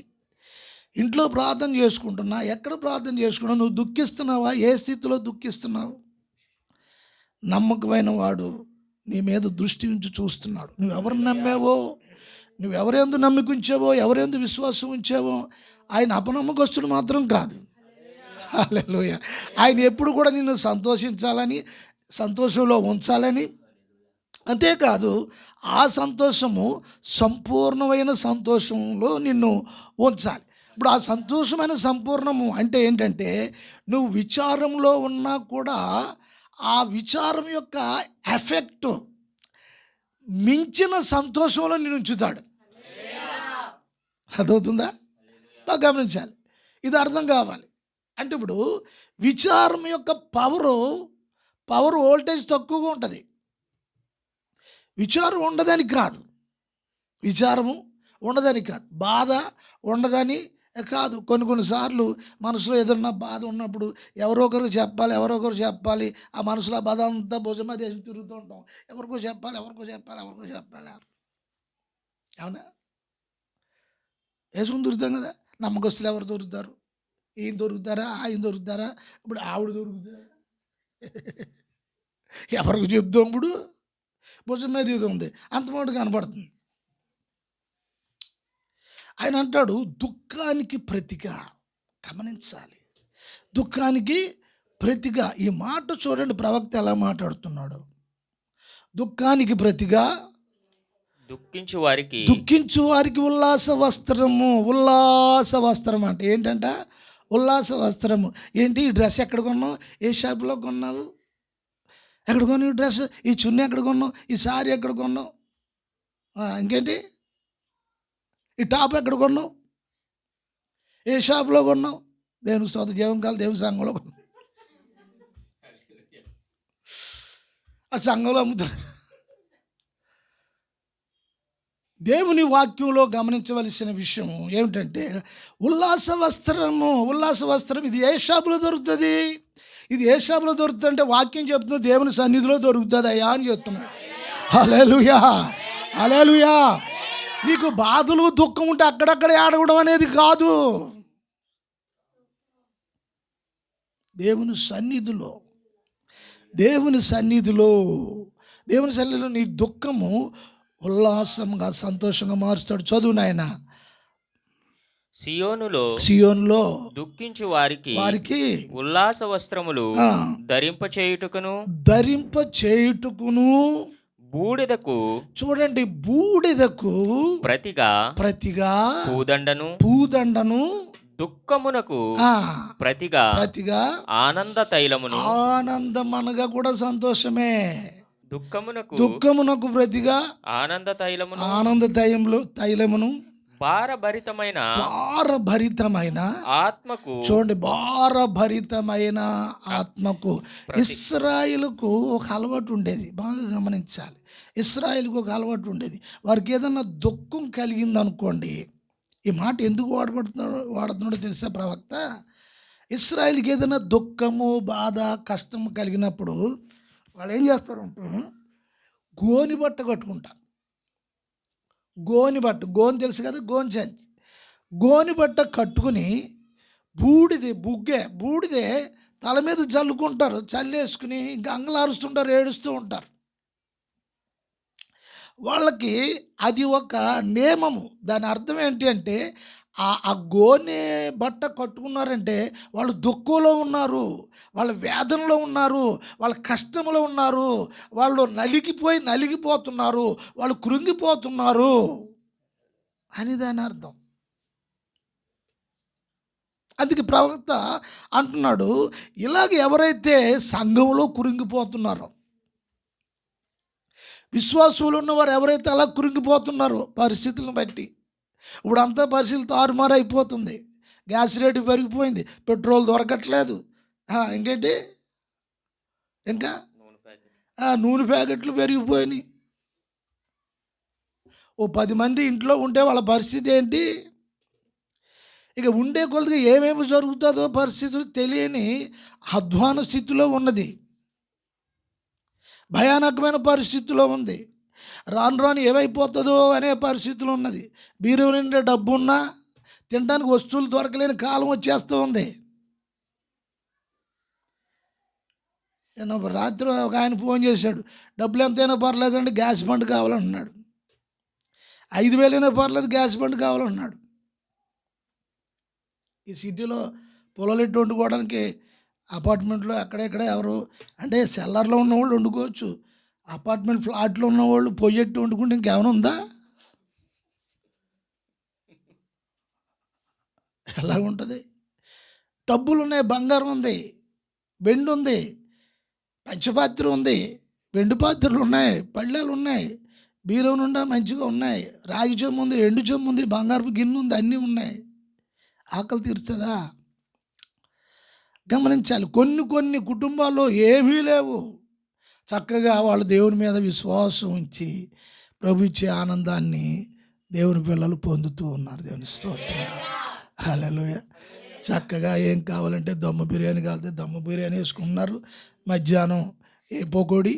ఇంట్లో ప్రార్థన చేసుకుంటున్నా, ఎక్కడ ప్రార్థన చేసుకున్నా నువ్వు దుఃఖిస్తున్నావా? ఏ స్థితిలో దుఃఖిస్తున్నావు? నమ్మకమైన వాడు నీ మీద దృష్టి ఉంచి చూస్తున్నాడు. నువ్వెవరు నమ్మావో, నువ్వెవరెందు నమ్మిక ఉంచావో, ఎవరెందు విశ్వాసం ఉంచావో, ఆయన అపనమ్మకస్తుడు మాత్రం కాదు. హల్లెలూయా. ఆయన ఎప్పుడు కూడా నిన్ను సంతోషించాలని, సంతోషంలో ఉంచాలని, అంతేకాదు ఆ సంతోషము సంపూర్ణమైన సంతోషంలో నిన్ను ఉంచాలి. ఇప్పుడు ఆ సంతోషమైన సంపూర్ణము అంటే ఏంటంటే, నువ్వు విచారంలో ఉన్నా కూడా ఆ విచారం యొక్క ఎఫెక్ట్ మించిన సంతోషంలో నేను ఉంచుతాడు. అర్థమవుతుందా? బాగా గమనించాలి, ఇది అర్థం కావాలి. అంటే ఇప్పుడు విచారం యొక్క పవర్ వోల్టేజ్ తక్కువగా ఉంటుంది. విచారం ఉండదని కాదు, బాధ ఉండదని కాదు. కొన్నిసార్లు మనసులో ఏదన్నా బాధ ఉన్నప్పుడు ఎవరో ఒకరు చెప్పాలి. ఆ మనసులో బాధ అంతా భుజమా దేశం తిరుగుతూ ఉంటాం. ఎవరికో చెప్పాలి. అవునా? వేసుకుని దొరుకుతాం కదా. నమ్మకస్తులు ఎవరు దొరుకుతారు? ఈయన దొరుకుతారా, ఆయన దొరుకుతారా, ఇప్పుడు ఆవిడ దొరుకుతారా? ఎవరికి చెప్తాం? ఇప్పుడు భుజం మీద ఇది ఉంది, అంత మాట కనపడుతుంది. ఆయన అంటాడు దుఃఖానికి ప్రతిగా. గమనించాలి, దుఃఖానికి ప్రతిగా. ఈ మాట చూడండి, ప్రవక్త ఎలా మాట్లాడుతున్నాడు. దుఃఖానికి ప్రతిగా దుఃఖించు వారికి దుఃఖించు వారికి ఉల్లాస వస్త్రము. ఉల్లాస వస్త్రం అంటే ఏంటంట? ఉల్లాస వస్త్రము. ఏంటి? ఈ డ్రెస్ ఎక్కడ కొన్నావు? ఏ షాపులో కొన్నావు? ఎక్కడ కొన్నావు ఈ డ్రెస్? ఈ చున్నీ ఎక్కడ కొన్నావు? ఈ సారీ ఎక్కడ కొన్నావు? ఇంకేంటి? ఈ టాప్ ఎక్కడ కొన్నావు? ఏ షాపులో కొన్నావు? దేవుని సొంత జీవం కాదు, దేవుని సంఘంలో కొన్నావు. ఆ సంఘంలో అమ్ముతారు. దేవుని వాక్యంలో గమనించవలసిన విషయం ఏమిటంటే ఉల్లాస వస్త్రము. ఉల్లాస వస్త్రం ఇది ఏ షాపులో దొరుకుతుంది? ఇది ఏ షాపులో దొరుకుతుంది అంటే వాక్యం చెప్తుంది దేవుని సన్నిధిలో దొరుకుతుంది అయ్యా అని చెప్తున్నాడు. హల్లెలూయా, హల్లెలూయా. నీకు బాధలు దుఃఖం ఉంటే అక్కడక్కడ ఆడవడం అనేది కాదు. దేవుని సన్నిధిలో, దేవుని సన్నిధిలో, దేవుని సన్నిధిలో నీ దుఃఖము ఉల్లాసంగా సంతోషంగా మారుస్తాడు. చదువు నాయన. సియోనులో దుఃఖించు వారికి ఉల్లాస వస్త్రములు ధరింప చేయుటకును బూడిదకు, చూడండి, బూడిదకు ప్రతిగా పూదండను దుఃఖమునకు ప్రతిగా ఆనంద తైలమును. ఆనందం అనగా కూడా సంతోషమే. దుఃఖమునకు ప్రతిగా ఆనంద తైలమును భారభరితమైన ఆత్మకు. చూడండి, భారభరితమైన ఆత్మకు. ఇశ్రాయేలుకు ఒక అలవాటు ఉండేది, బాగా గమనించాలి. ఇశ్రాయేలుకు ఒక అలవాటు ఉండేది. వారికి ఏదన్నా దుఃఖం కలిగింది అనుకోండి, ఈ మాట ఎందుకు వాడుతున్నాడో తెలుసా ప్రవక్త? ఇశ్రాయేలుకి ఏదైనా దుఃఖము, బాధ, కష్టము కలిగినప్పుడు వాళ్ళు ఏం చేస్తారంటే గోని బట్ట కట్టుకుంటారు. గోని తెలుసు కదా, గోని సంచి. గోని బట్ట కట్టుకుని బూడిదే తల మీద చల్లుకుంటారు. చల్లేసుకుని ఇంకా అంగలారుస్తుంటారు, ఏడుస్తూ ఉంటారు. వాళ్ళకి అది ఒక నియమము. దాని అర్థం ఏంటి అంటే ఆ గోనె బట్ట కట్టుకున్నారంటే వాళ్ళు దుఃఖంలో ఉన్నారు, వాళ్ళ వేదనలో ఉన్నారు, వాళ్ళ కష్టంలో ఉన్నారు, వాళ్ళు నలిగిపోతున్నారు, వాళ్ళు కృంగిపోతున్నారు అని దాని అర్థం. అందుకే ప్రవక్త అంటున్నాడు, ఇలాగ ఎవరైతే సంఘంలో కృంగిపోతున్నారో, విశ్వాసులు ఉన్నవారు ఎవరైతే అలా కృంగిపోతున్నారో పరిస్థితులను బట్టి, ఇప్పుడు అంతా పరిస్థితులు తారుమారు అయిపోతుంది. గ్యాస్ రేటు పెరిగిపోయింది, పెట్రోల్ దొరకట్లేదు, ఇంకేంటి, ఇంకా నూనె ప్యాకెట్లు పెరిగిపోయినాయి. ఓ 10 మంది ఇంట్లో ఉంటే వాళ్ళ పరిస్థితి ఏంటి? ఇక ఉండే కొలదిగా ఏమేమి జరుగుతుందో పరిస్థితులు తెలియని అధ్వాన స్థితిలో ఉన్నది, భయానకమైన పరిస్థితిలో ఉంది. రాను ఏమైపోతుందో అనే పరిస్థితులు ఉన్నది. బీరు నిండా డబ్బు ఉన్నా తినడానికి వస్తువులు దొరకలేని కాలం వచ్చేస్తూ ఉంది. నేను రాత్రి ఒక ఆయన ఫోన్ చేశాడు, డబ్బులు ఎంతైనా పర్లేదండి, గ్యాస్ బండ్ కావాలన్నాడు. 5,000 పర్లేదు, గ్యాస్ బండ్ కావాలన్నాడు. ఈ సిటీలో పొలాలెట్టు వండుకోవడానికి అపార్ట్మెంట్లో అక్కడెక్కడ ఎవరు అంటే సెల్లర్లో ఉన్నవాళ్ళు వండుకోవచ్చు, అపార్ట్మెంట్ ఫ్లాట్లో ఉన్నవాళ్ళు పొయ్యెట్టు వండుకుంటే ఇంకేమైనా ఉందా? ఎలా ఉంటుంది? డబ్బులు ఉన్నాయి, బంగారం ఉంది, వెండి ఉంది, పంచపాత్ర ఉంది, వెండి పాత్రలు ఉన్నాయి, పళ్ళాలు ఉన్నాయి, బీరో నుండా మంచిగా ఉన్నాయి, రాగి చెమ్ము ఉంది, ఎండు చెమ్ము ఉంది, బంగారపు గిన్నె ఉంది, అన్నీ ఉన్నాయి. ఆకలి తీర్చదా? గమనించాలి. కొన్ని కుటుంబాల్లో ఏమీ లేవు, చక్కగా వాళ్ళు దేవుని మీద విశ్వాసం ఉంచి ప్రభు ఇచ్చే ఆనందాన్ని దేవుని పిల్లలు పొందుతూ ఉన్నారు. దేవుని స్తోత్రం, హల్లెలూయా. చక్కగా ఏం కావాలంటే దమ్ము బిర్యానీ కావాలంటే దమ్ము బిర్యానీ వేసుకున్నారు. మధ్యాహ్నం ఏ పోకోడి,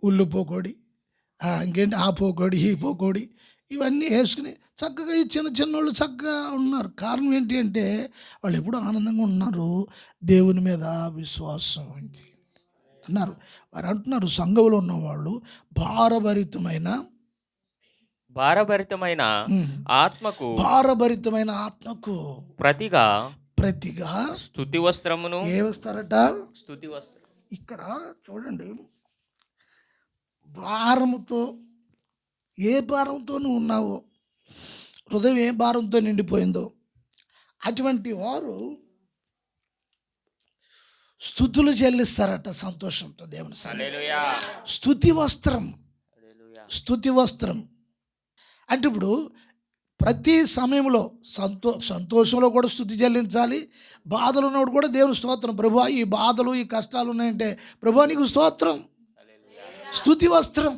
ఉల్లు పోకోడి, ఇంకేంటి ఆ పోకోడి, ఈ పోకోడి, ఇవన్నీ వేసుకుని చక్కగా ఈ చిన్నోళ్ళు చక్కగా ఉన్నారు. కారణం ఏంటి అంటే వాళ్ళు ఎప్పుడు ఆనందంగా ఉన్నారు, దేవుని మీద విశ్వాసం ఉంది అన్నారు. వారు అంటున్నారు, సంఘంలో ఉన్నవాళ్ళు భారభరితమైన ఉమ్. ఆత్మకు భారభరితమైన ఆత్మకు ప్రతిగా ప్రతిగా స్తుతి వస్త్రమును ఏమిస్తారట? స్తుతి వస్త్రం. ఇక్కడ చూడండి, భారముతో, ఏ భారంతో నువ్వు ఉన్నావో, హృదయం ఏ భారంతో నిండిపోయిందో అటువంటి వారు స్తుతులు చెల్లిస్తారట సంతోషంతో దేవుని సన్నిధిలో. హల్లెలూయా. స్తుతి వస్త్రం, హల్లెలూయా. స్తుతి వస్త్రం అంటే ఇప్పుడు ప్రతి సమయంలో సంతోషంలో కూడా స్తుతి చెల్లించాలి. బాధలు ఉన్నప్పుడు కూడా దేవుని స్తోత్రం. ప్రభువా ఈ బాధలు ఈ కష్టాలు ఉన్నాయంటే ప్రభువా నీకు స్తోత్రం. స్తుతి వస్త్రం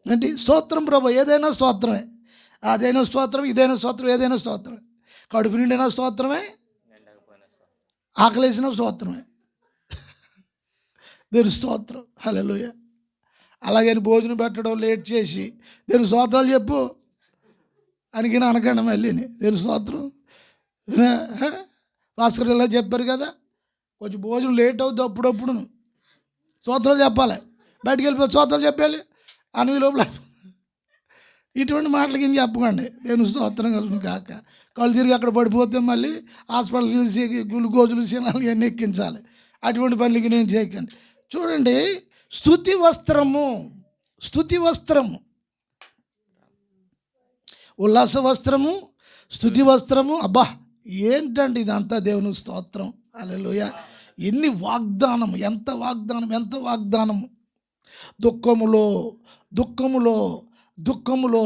ఏంటి? స్తోత్రం ప్రభు. ఏదైనా స్తోత్రమే, అదైనా స్తోత్రం, ఇదైనా స్తోత్రం, ఏదైనా స్తోత్రమే. కడుపు నిండినా స్తోత్రమే, ఆకలేసిన స్తోత్రమే. దేవుని స్తోత్రం. హల్లెలూయా. అలాగని భోజనం పెట్టడం లేట్ చేసి దేవుని స్తోత్రాలు చెప్పు అని అనకండి మళ్ళీని. దేవుని స్తోత్రం. భాస్కర్ ఇలా చెప్పారు కదా, కొంచెం భోజనం లేట్ అవుతుంది అప్పుడప్పుడు స్తోత్రాలు చెప్పాలి. బయటికి వెళ్ళిపోయి స్తోత్రాలు చెప్పాలి అని లోపల ఇటువంటి మాటలకి ఏం చెప్పకండి. దేవుని స్తోత్రం కలుగును కాక. కళ్ళు తిరిగి అక్కడ పడిపోతే మళ్ళీ హాస్పిటల్ తీసి గ్లూకోజులు సినాలు ఇవన్నీ ఎక్కించాలి. అటువంటి పనులకి నేను చేయకండి. చూడండి, స్తుతి వస్త్రము, స్తుతి వస్త్రము, ఉల్లాస వస్త్రము, స్తుతి వస్త్రము. అబ్బా ఏంటండి ఇదంతా దేవుని స్తోత్రం. హల్లెలూయా. ఎన్ని వాగ్దానం, ఎంత వాగ్దానం, ఎంత వాగ్దానము. దుఃఖములో దుఃఖములో దుఃఖములో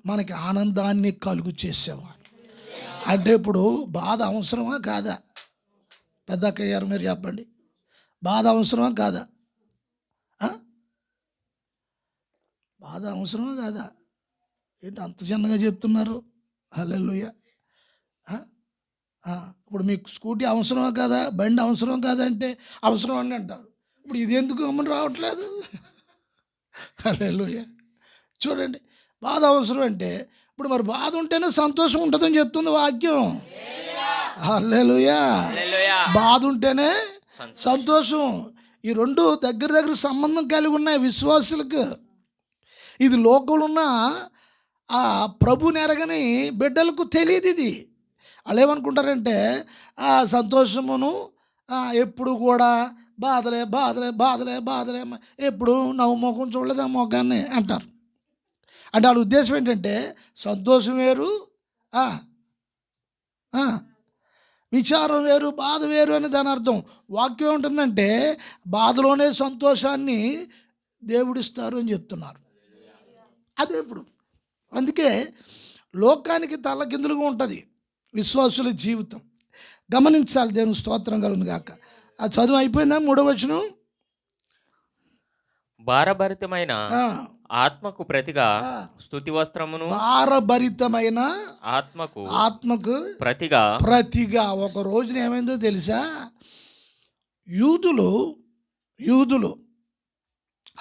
మనకి ఆనందాన్ని కలుగు చేసేవాడు. అంటే ఇప్పుడు బాధ అవసరమా కాదా? పెద్దక్కయ్య గారు మీరు చెప్పండి, బాధ అవసరమా కాదా? బాధ అవసరమా కాదా? ఏంటి అంత చిన్నగా చెప్తున్నారు? హల్లెలూయా. ఇప్పుడు మీకు స్కూటీ అవసరమా కాదా? బండి అవసరం కాదంటే అవసరం అని అంటారు. ఇప్పుడు ఇది ఎందుకు అమ్మని రావట్లేదు? హల్లెలూయా. చూడండి, బాధ అవసరం అంటే ఇప్పుడు మరి బాధ ఉంటేనే సంతోషం ఉంటుందని చెప్తుంది వాక్యం. హల్లెలూయా. హల్లెలూయా. బాధ ఉంటేనే సంతోషం. ఈ రెండు దగ్గర దగ్గర సంబంధం కలిగి ఉన్నాయి విశ్వాసులకు. ఇది లోకంలో ఉన్న ఆ ప్రభుని ఎరగని బిడ్డలకు తెలియదు. ఇది వాళ్ళు ఏమనుకుంటారంటే ఆ సంతోషమును ఎప్పుడు కూడా బాధలే బాధలే బాధలే బాధలే, ఎప్పుడు నవ్వు ముఖం చూడలేదు ఆ మొఖాన్ని అంటారు. అంటే వాళ్ళ ఉద్దేశం ఏంటంటే సంతోషం వేరు, విచారం వేరు, బాధ వేరు అని దాని అర్థం. వాక్యం ఏముంటుందంటే బాధలోనే సంతోషాన్ని దేవుడిస్తారు అని చెప్తున్నారు. అదే ఇప్పుడు అందుకే లోకానికి తలకిందులుగా ఉంటుంది విశ్వాసుల జీవితం. గమనించాలి. దేవుని స్తోత్రం కలుగును గాక. ఆ చదువు అయిపోయిందా? 3వ వచనం. భారభరితమైన ఆత్మకు ప్రతిగా స్తుతి వస్త్రమును, భారభరితమైన ఆత్మకు ప్రతిగా. ఒక రోజున ఏమైందో తెలుసా? యూదులు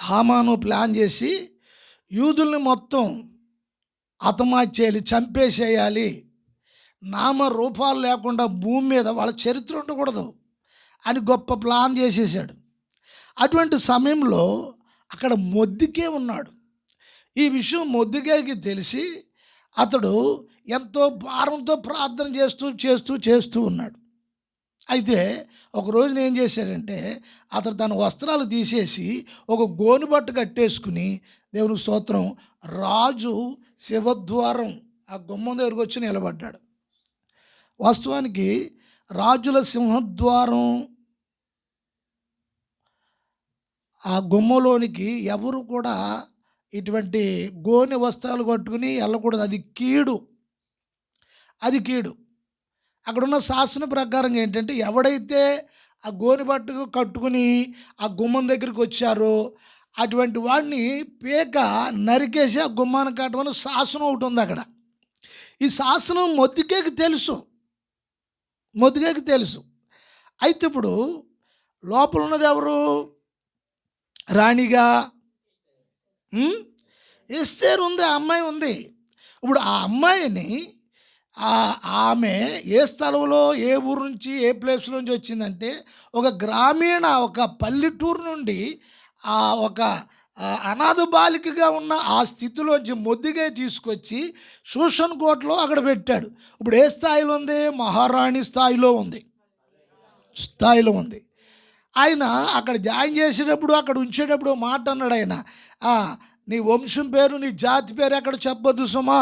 హామాను ప్లాన్ చేసి యూదుల్ని మొత్తం హతమార్చేయాలి, చంపేసేయాలి, నామ రూపాలు లేకుండా భూమి మీద వాళ్ళ చరిత్ర ఉండకూడదు అని గొప్ప ప్లాన్ చేసేసాడు. అటువంటి సమయంలో అక్కడ మొర్దెకై ఉన్నాడు. ఈ విషయం మొర్దెకైకి తెలిసి అతడు ఎంతో భారంతో ప్రార్థన చేస్తూ ఉన్నాడు. అయితే ఒక రోజున ఏం చేశాడంటే అతడు తన వస్త్రాలు తీసేసి ఒక గోనుబట్ట కట్టేసుకుని దేవుని స్తోత్రం రాజు శివద్వారం ఆ గుమ్మం దగ్గరకు వచ్చి నిలబడ్డాడు. వాస్తవానికి రాజుల సింహద్వారం ఆ గుమ్మలోనికి ఎవరు కూడా ఇటువంటి గోనె వస్త్రాలు కట్టుకుని వెళ్ళకూడదు. అది కీడు. అక్కడున్న శాసన ప్రకారం ఏంటంటే ఎవడైతే ఆ గోనె బట్ట కట్టుకుని ఆ గుమ్మం దగ్గరికి వచ్చారో అటువంటి వాడిని పేక నరికేసి ఆ గుమ్మాన్ని కట్టమని శాసనం ఒకటి ఉంది అక్కడ. ఈ శాసనం మొర్దెకైకి తెలుసు. అయితే ఇప్పుడు లోపల ఉన్నది ఎవరు? రాణిగా ఎస్తేరు ఉంది, ఆ అమ్మాయి ఉంది. ఇప్పుడు ఆ అమ్మాయిని ఆమె ఏ స్థలంలో, ఏ ఊరు నుంచి, ఏ ప్లేస్ నుంచి వచ్చిందంటే ఒక పల్లెటూరు నుండి ఒక అనాథ బాలికగా ఉన్న ఆ స్థితిలోంచి మొద్దుగా తీసుకొచ్చి శోషణ కోటలో అక్కడ పెట్టాడు. ఇప్పుడు ఏ స్థాయిలో ఉంది? మహారాణి స్థాయిలో ఉంది. ఆయన అక్కడ జాయిన్ చేసేటప్పుడు, అక్కడ ఉంచేటప్పుడు మాట అన్నాడు ఆయన, నీ వంశం పేరు, నీ జాతి పేరు ఎక్కడ చెప్పొద్దు సుమా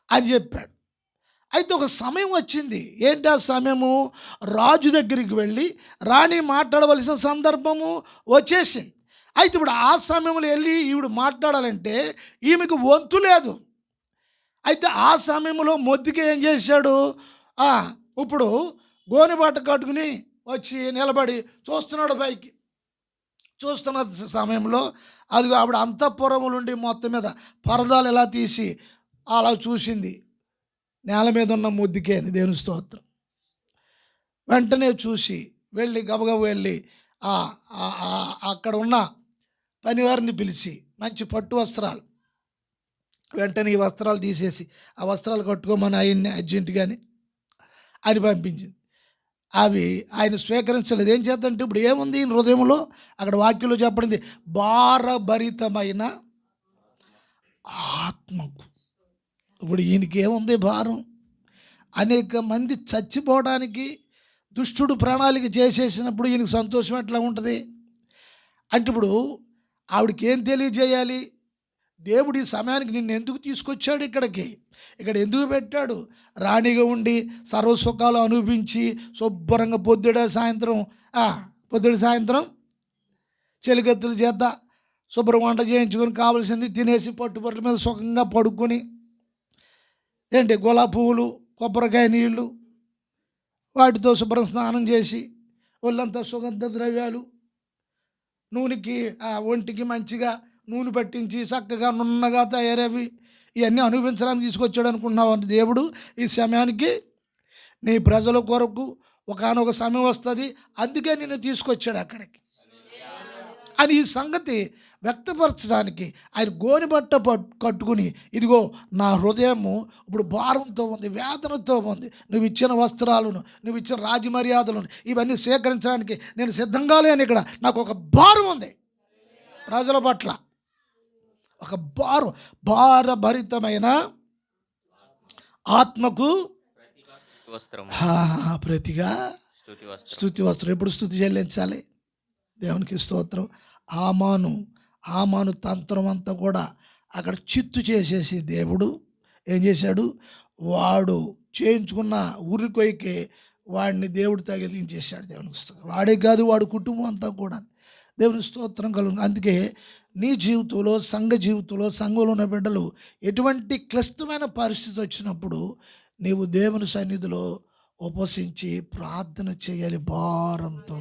అని చెప్పాడు. అయితే ఒక సమయం వచ్చింది. ఏంటి ఆ సమయము? రాజు దగ్గరికి వెళ్ళి రాణి మాట్లాడవలసిన సందర్భము వచ్చేసింది. అయితే ఇప్పుడు ఆ సమయంలో వెళ్ళి ఈవిడ మాట్లాడాలంటే ఈమెకు వంతు లేదు. అయితే ఆ సమయంలో మొద్దుకి ఏం చేశాడు? ఇప్పుడు గోనెబాట కట్టుకుని వచ్చి నిలబడి చూస్తున్నాడు పైకి. చూస్తున్న సమయంలో అది ఆవిడ అంతఃపురములుండి మొత్తం మీద పరదాలు ఎలా తీసి అలా చూసింది. నేల మీద ఉన్న మొద్దుకే అని, దేవుని స్తోత్రం. వెంటనే చూసి వెళ్ళి గబగబ వెళ్ళి అక్కడ ఉన్న పనివారిని పిలిచి మంచి పట్టు వస్త్రాలు, వెంటనే ఈ వస్త్రాలు తీసేసి ఆ వస్త్రాలు కట్టుకోమని ఆయన్ని అర్జెంటుగాని అని పంపించింది. అవి ఆయన స్వీకరించలేదు. ఏం చేద్దంటే ఇప్పుడు ఏముంది ఈయన హృదయంలో? అక్కడ వాక్యంలో చెప్పడింది, భారభరితమైన ఆత్మకు. ఇప్పుడు ఈయనకి ఏముంది భారం? అనేక మంది చచ్చిపోవడానికి దుష్టుడు ప్రణాళిక చేసేసినప్పుడు ఈయనకి సంతోషం ఎట్లా ఉంటుంది అంటే, ఇప్పుడు ఆవిడకి ఏం తెలియజేయాలి? దేవుడు ఈ సమయానికి నిన్ను ఎందుకు తీసుకొచ్చాడు ఇక్కడ ఎందుకు పెట్టాడు? రాణిగా ఉండి సర్వసుఖాలు అనుభవించి శుభ్రంగా పొద్దుడు సాయంత్రం చెలికత్తుల చేత శుభ్రం వంట చేయించుకొని కావలసింది తినేసి పట్టుబట్టల మీద సుఖంగా పడుకొని, గులాబీ పువ్వులు, కొబ్బరికాయ నీళ్ళు వాటితో శుభ్రం స్నానం చేసి ఒళ్ళంతా సుగంధ ద్రవ్యాలు, నూనెకి ఒంటికి మంచిగా నూనె పట్టించి చక్కగా నున్నగా తయారవి ఇవన్నీ అనుభవించడానికి తీసుకొచ్చాడు అనుకున్నావు అంటే, దేవుడు ఈ సమయానికి నీ ప్రజల కొరకు ఒకానొక సమయం వస్తుంది, అందుకే నిన్ను తీసుకొచ్చాడు అక్కడికి అని ఈ సంగతి వ్యక్తపరచడానికి ఆయన గోనెబట్ట కట్టుకుని, ఇదిగో నా హృదయము ఇప్పుడు భారంతో ఉంది, వేదనతో ఉంది, నువ్వు ఇచ్చిన వస్త్రాలను, నువ్వు ఇచ్చిన రాజమర్యాదలను ఇవన్నీ సేకరించడానికి నేను సిద్ధంగా లేను. ఇక్కడ నాకు ఒక భారం ఉంది ప్రజల పట్ల, ఒక భారభరితమైన ఆత్మకు ప్రతిగా స్తుతి వస్త్రం. ఎప్పుడు స్తుతి చెల్లించాలి? దేవునికి స్తోత్రం. ఆమాను తంత్రం అంతా కూడా అక్కడ చిత్తు చేసేసి దేవుడు ఏం చేశాడు? వాడు చేయించుకున్న ఉరికొయ్యకే వాడిని దేవుడు తగిలించేశాడు. దేవునికి స్తోత్రం. వాడే కాదు, వాడు కుటుంబం అంతా కూడా దేవుని స్తోత్రం కలుగు. అందుకే నీ జీవితంలో, సంఘ జీవితంలో, సంఘంలో ఉన్న బిడ్డలు ఎటువంటి క్లిష్టమైన పరిస్థితి వచ్చినప్పుడు నీవు దేవుని సన్నిధిలో ఉపవసించి ప్రార్థన చేయాలి. భారంతో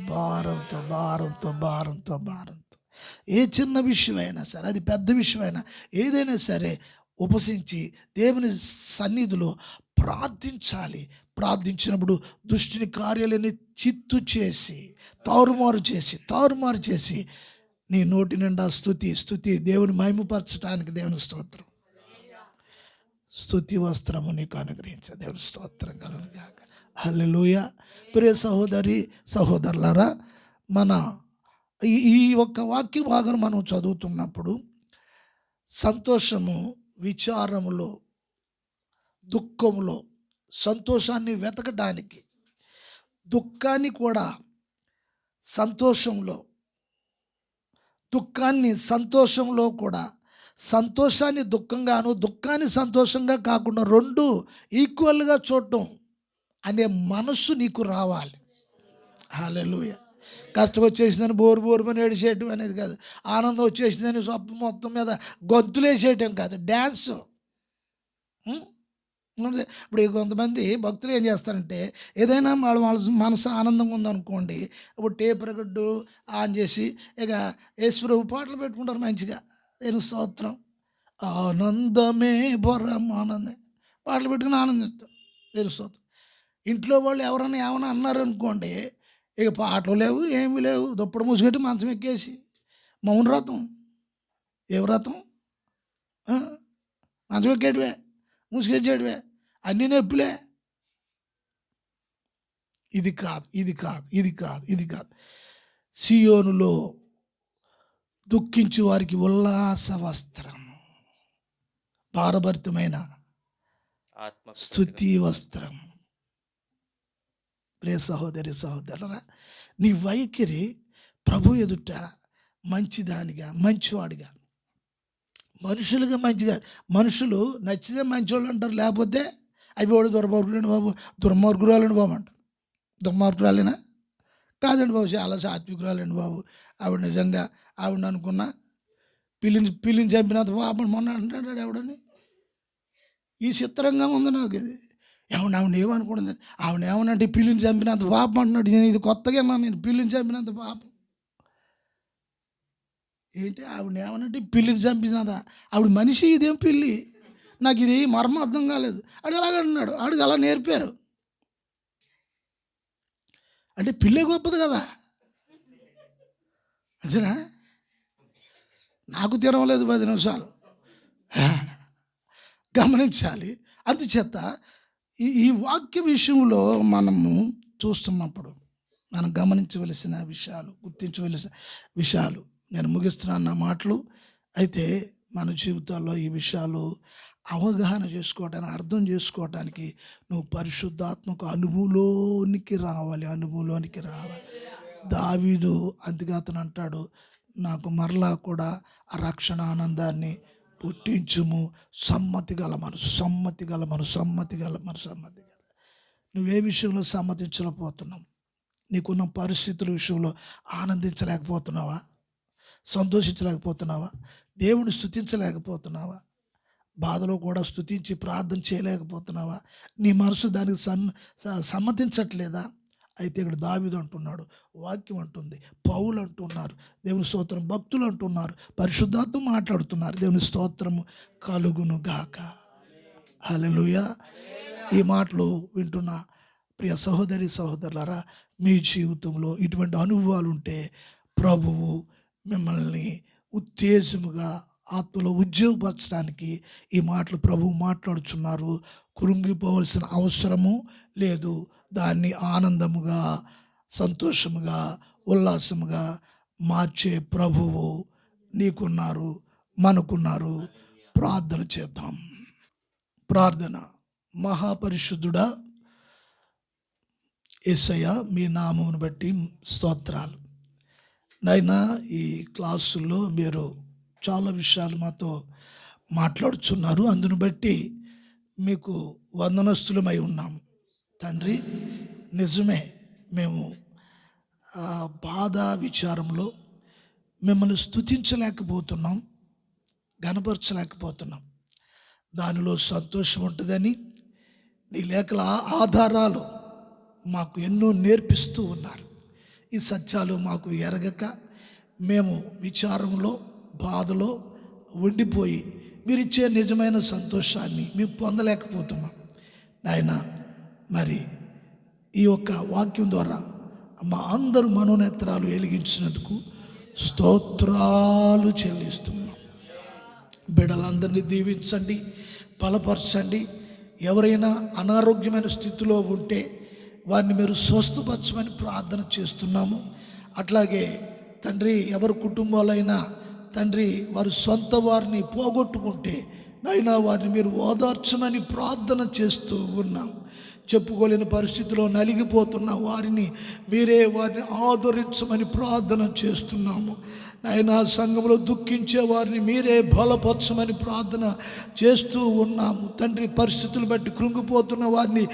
ఏ చిన్న విషయమైనా సరే, అది పెద్ద విషయమైనా, ఏదైనా సరే ఉపవసించి దేవుని సన్నిధిలో ప్రార్థించాలి. ప్రార్థించినప్పుడు దుష్టుని కార్యాలని చిత్తు చేసి తారుమారు చేసి నీ నోటి నిండా స్తుతి దేవుని మహిమపరచడానికి దేవుని స్తోత్రం. స్తుతి వస్త్రము నీకు అనుగ్రహించ దేవుని స్తోత్రం కలుగుగాక. హల్లెలూయా. ప్రియ సహోదరి సహోదరులారా, మన ఈ ఒక్క వాక్య భాగం మనం చదువుతున్నప్పుడు సంతోషము విచారములో, దుఃఖములో సంతోషాన్ని వెతకడానికి, దుఃఖాన్ని కూడా సంతోషంలో, దుఃఖాన్ని సంతోషంలో కూడా, సంతోషాన్ని దుఃఖంగాను, దుఃఖాన్ని సంతోషంగా కాకుండా రెండు ఈక్వల్గా చూడటం అనే మనస్సు నీకు రావాలి. హల్లెలూయా. కష్టం వచ్చేసిందని బోరుమని ఏడిచేయటం అనేది కాదు, ఆనందం వచ్చేసిందని స్వప్నం మొత్తం మీద గొంతులేసేయటం కాదు, డ్యాన్స్. ఇప్పుడు కొంతమంది భక్తులు ఏం చేస్తారంటే, ఏదైనా వాళ్ళ మనసు ఆనందంగా ఉందనుకోండి, ఇప్పుడు టేప్ రికార్డు ఆన్ చేసి ఇక యేసుప్రభు పాటలు పెట్టుకుంటారు మంచిగా. నేను స్తోత్రం, ఆనందమే ఆనందమే పాటలు పెట్టుకుని ఆనందిస్తారు. నేను స్తోత్రం. ఇంట్లో వాళ్ళు ఎవరైనా ఏమైనా అన్నారనుకోండి, ఇక పాటలు లేవు, ఏమీ లేవు, దుప్పటి మూసుకెట్టి మంచం ఎక్కేసి మౌనవ్రతం. ఏ వ్రతం? మంచం ఎక్కేటివే, మూసుకెచ్చేటివే, అన్నీ నొప్పులే. ఇది కాదు. సియోనులో దుఃఖించు వారికి ఉల్లాస వస్త్రం, భారభరితమైన ఆత్మకు స్తుతి వస్త్రం. ప్రియ సహోదరి సహోదరులారా, నీ వైఖరి ప్రభు ఎదుట మంచిదానిగా, మంచివాడిగా, మనుషులుగా మంచిగా. మనుషులు నచ్చితే మంచివాళ్ళు అంటారు, లేకపోతే అయిపోయాడు దుర్మార్గుడు బాబు, దుర్మార్గురాలండి బాబు అంటారు. దుర్మార్గురాలేనా? కాదండి బాబు, చాలా సాత్వికురాలండి బాబు. ఆవిడ నిజంగా ఆవిడ అనుకున్న పిల్లిని చంపినంత పాపం మొన్న అంటాడు ఆవిడని. ఈ చిత్రంగా ఉంది నాకు ఇది. ఆవిడ ఏమనుకుంటుంది, ఆవిడ ఏమనంటే పిల్లిని చంపినంత పాపం అంటున్నాడు. నేను ఇది కొత్తగా నేను పిల్లిని చంపినంత పాపం ఏంటి? ఆవిడ ఏమనంటే పిల్లిని చంపినంత, ఆవిడ మనిషి, ఇదేం పిల్లి? నాకు ఇది మర్మం అర్థం కాలేదు. ఆడు అలాగంటున్నాడు, ఆడికి అలా నేర్పారు. అంటే పిల్లే గొప్పది కదా, అదేనా? నాకు తినవలేదు 10 నిమిషాలు. గమనించాలి. అందుచేత ఈ వాక్య విషయంలో మనము చూస్తున్నప్పుడు మనం గమనించవలసిన విషయాలు, గుర్తించవలసిన విషయాలు, నేను ముగిస్తున్నాను నా మాటలు. అయితే మన జీవితాల్లో ఈ విషయాలు అవగాహన చేసుకోవడానికి, అర్థం చేసుకోవడానికి నువ్వు పరిశుద్ధాత్మక అనుభవంలోనికి రావాలి. దావీదు అందుకే అతను అంటాడు, నాకు మరలా కూడా ఆ రక్షణ ఆనందాన్ని పుట్టించుము, సమ్మతి గల మనసు. నువ్వే విషయంలో సమ్మతించలేకపోతున్నావు? నీకున్న పరిస్థితుల విషయంలో ఆనందించలేకపోతున్నావా? సంతోషించలేకపోతున్నావా? దేవుని స్తుతించలేకపోతున్నావా? బాధలో కూడా స్తుతించి ప్రార్థన చేయలేకపోతున్నావా? నీ మనసు దానికి సమ్మతించట్లేదా? అయితే ఇక్కడ దావీదు అంటున్నాడు, వాక్యం అంటుంది, పౌలు అంటున్నారు, దేవుని స్తోత్రం, భక్తులు అంటున్నారు, పరిశుద్ధాత్మ మాట్లాడుతున్నారు, దేవుని స్తోత్రము కలుగును గాక. హల్లెలూయా. ఈ మాటలు వింటున్న ప్రియ సహోదరి సహోదరులారా, మీ జీవితంలో ఇటువంటి అనుభవాలు ఉంటే ప్రభువు మిమ్మల్ని ఉత్తేజముగా ఆత్మలో ఉద్యోగపరచడానికి ఈ మాటలు ప్రభువు మాట్లాడుచున్నారు. కృంగిపోవలసిన అవసరము లేదు. దాన్ని ఆనందముగా, సంతోషముగా, ఉల్లాసముగా మార్చే ప్రభువు నీకున్నారు, మనకున్నారు. ప్రార్థన చేద్దాం. ప్రార్థన. మహాపరిశుద్ధుడా యేసయ్య, మీ నామమును బట్టి స్తోత్రాలు. నైనా ఈ క్లాసుల్లో మీరు చాలా విషయాలు మాతో మాట్లాడుచున్నారు. అందును బట్టి మీకు వందనస్తులమై ఉన్నాము తండ్రి. నిజమే, మేము బాధ విచారంలో మిమ్మల్ని స్తుతించలేకపోతున్నాం, గనపరచలేకపోతున్నాం. దానిలో సంతోషం ఉంటుందని నీ లేఖల ఆధారాలు మాకు ఎన్నో నేర్పిస్తూ ఉన్నారు. ఈ సత్యాలు మాకు ఎరగక మేము విచారంలో, బాధలో ఉండిపోయి మీరిచ్చే నిజమైన సంతోషాన్ని మేము పొందలేకపోతున్నాం నాయన. మరి ఈ యొక్క వాక్యం ద్వారా మా అందరూ మనోనేత్రాలు వెలిగించినందుకు స్తోత్రాలు చెల్లిస్తున్నాం. బిడ్డలందరినీ దీవించండి, బలపరచండి. ఎవరైనా అనారోగ్యమైన స్థితిలో ఉంటే వారిని మీరు స్వస్థపరచమని ప్రార్థన చేస్తున్నాము. అట్లాగే తండ్రి, ఎవరి కుటుంబాలైనా తండ్రి వారి సొంత వారిని పోగొట్టుకుంటే నైనా వారిని మీరు ఓదార్చమని ప్రార్థన చేస్తూ ఉన్నాం. చెప్పుకోలేని పరిస్థితిలో నలిగిపోతున్న వారిని మీరే వారిని ఆదరించమని ప్రార్థన చేస్తున్నాము. నాయన, సంఘంలో దుఃఖించే వారిని మీరే బలపరచమని ప్రార్థన చేస్తూ ఉన్నాము తండ్రి. పరిస్థితులు బట్టి కృంగిపోతున్న వారిని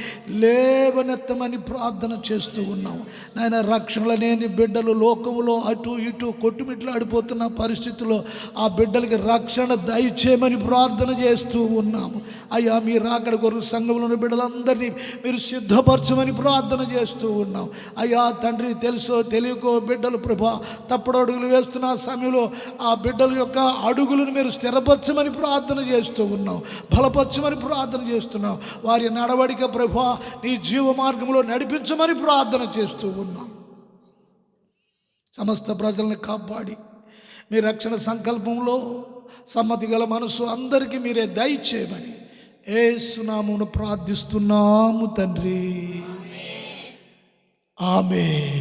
లేవనెత్తమని ప్రార్థన చేస్తూ ఉన్నాము నాయన. రక్షణ లేని బిడ్డలు లోకములో అటు ఇటు కొట్టుమిట్లాడిపోతున్న పరిస్థితుల్లో ఆ బిడ్డలకి రక్షణ దయచేయమని ప్రార్థన చేస్తూ ఉన్నాము. అయ్యా, మీరు అక్కడ కొరకు సంఘంలోని బిడ్డలందరినీ మీరు సిద్ధపరచమని ప్రార్థన చేస్తూ ఉన్నాం. అయ్యా తండ్రి, తెలుసో తెలియకో బిడ్డలు ప్రభా తప్పుడు అడుగులు వేస్తున్న సమయంలో ఆ బిడ్డల యొక్క అడుగులను మీరు స్థిరపరచమని ప్రార్థన చేస్తూ ఉన్నాం, బలపరచమని ప్రార్థన చేస్తున్నాం. వారి నడవడిక ప్రభా నీ జీవ మార్గంలో నడిపించమని ప్రార్థన చేస్తూ ఉన్నాం. సమస్త ప్రజలను కాపాడి మీ రక్షణ సంకల్పంలో సమ్మతి గల మనసు అందరికీ మీరే దయచేయమని యేసు నామమున ప్రార్థిస్తున్నాము తండ్రి. ఆమేన్.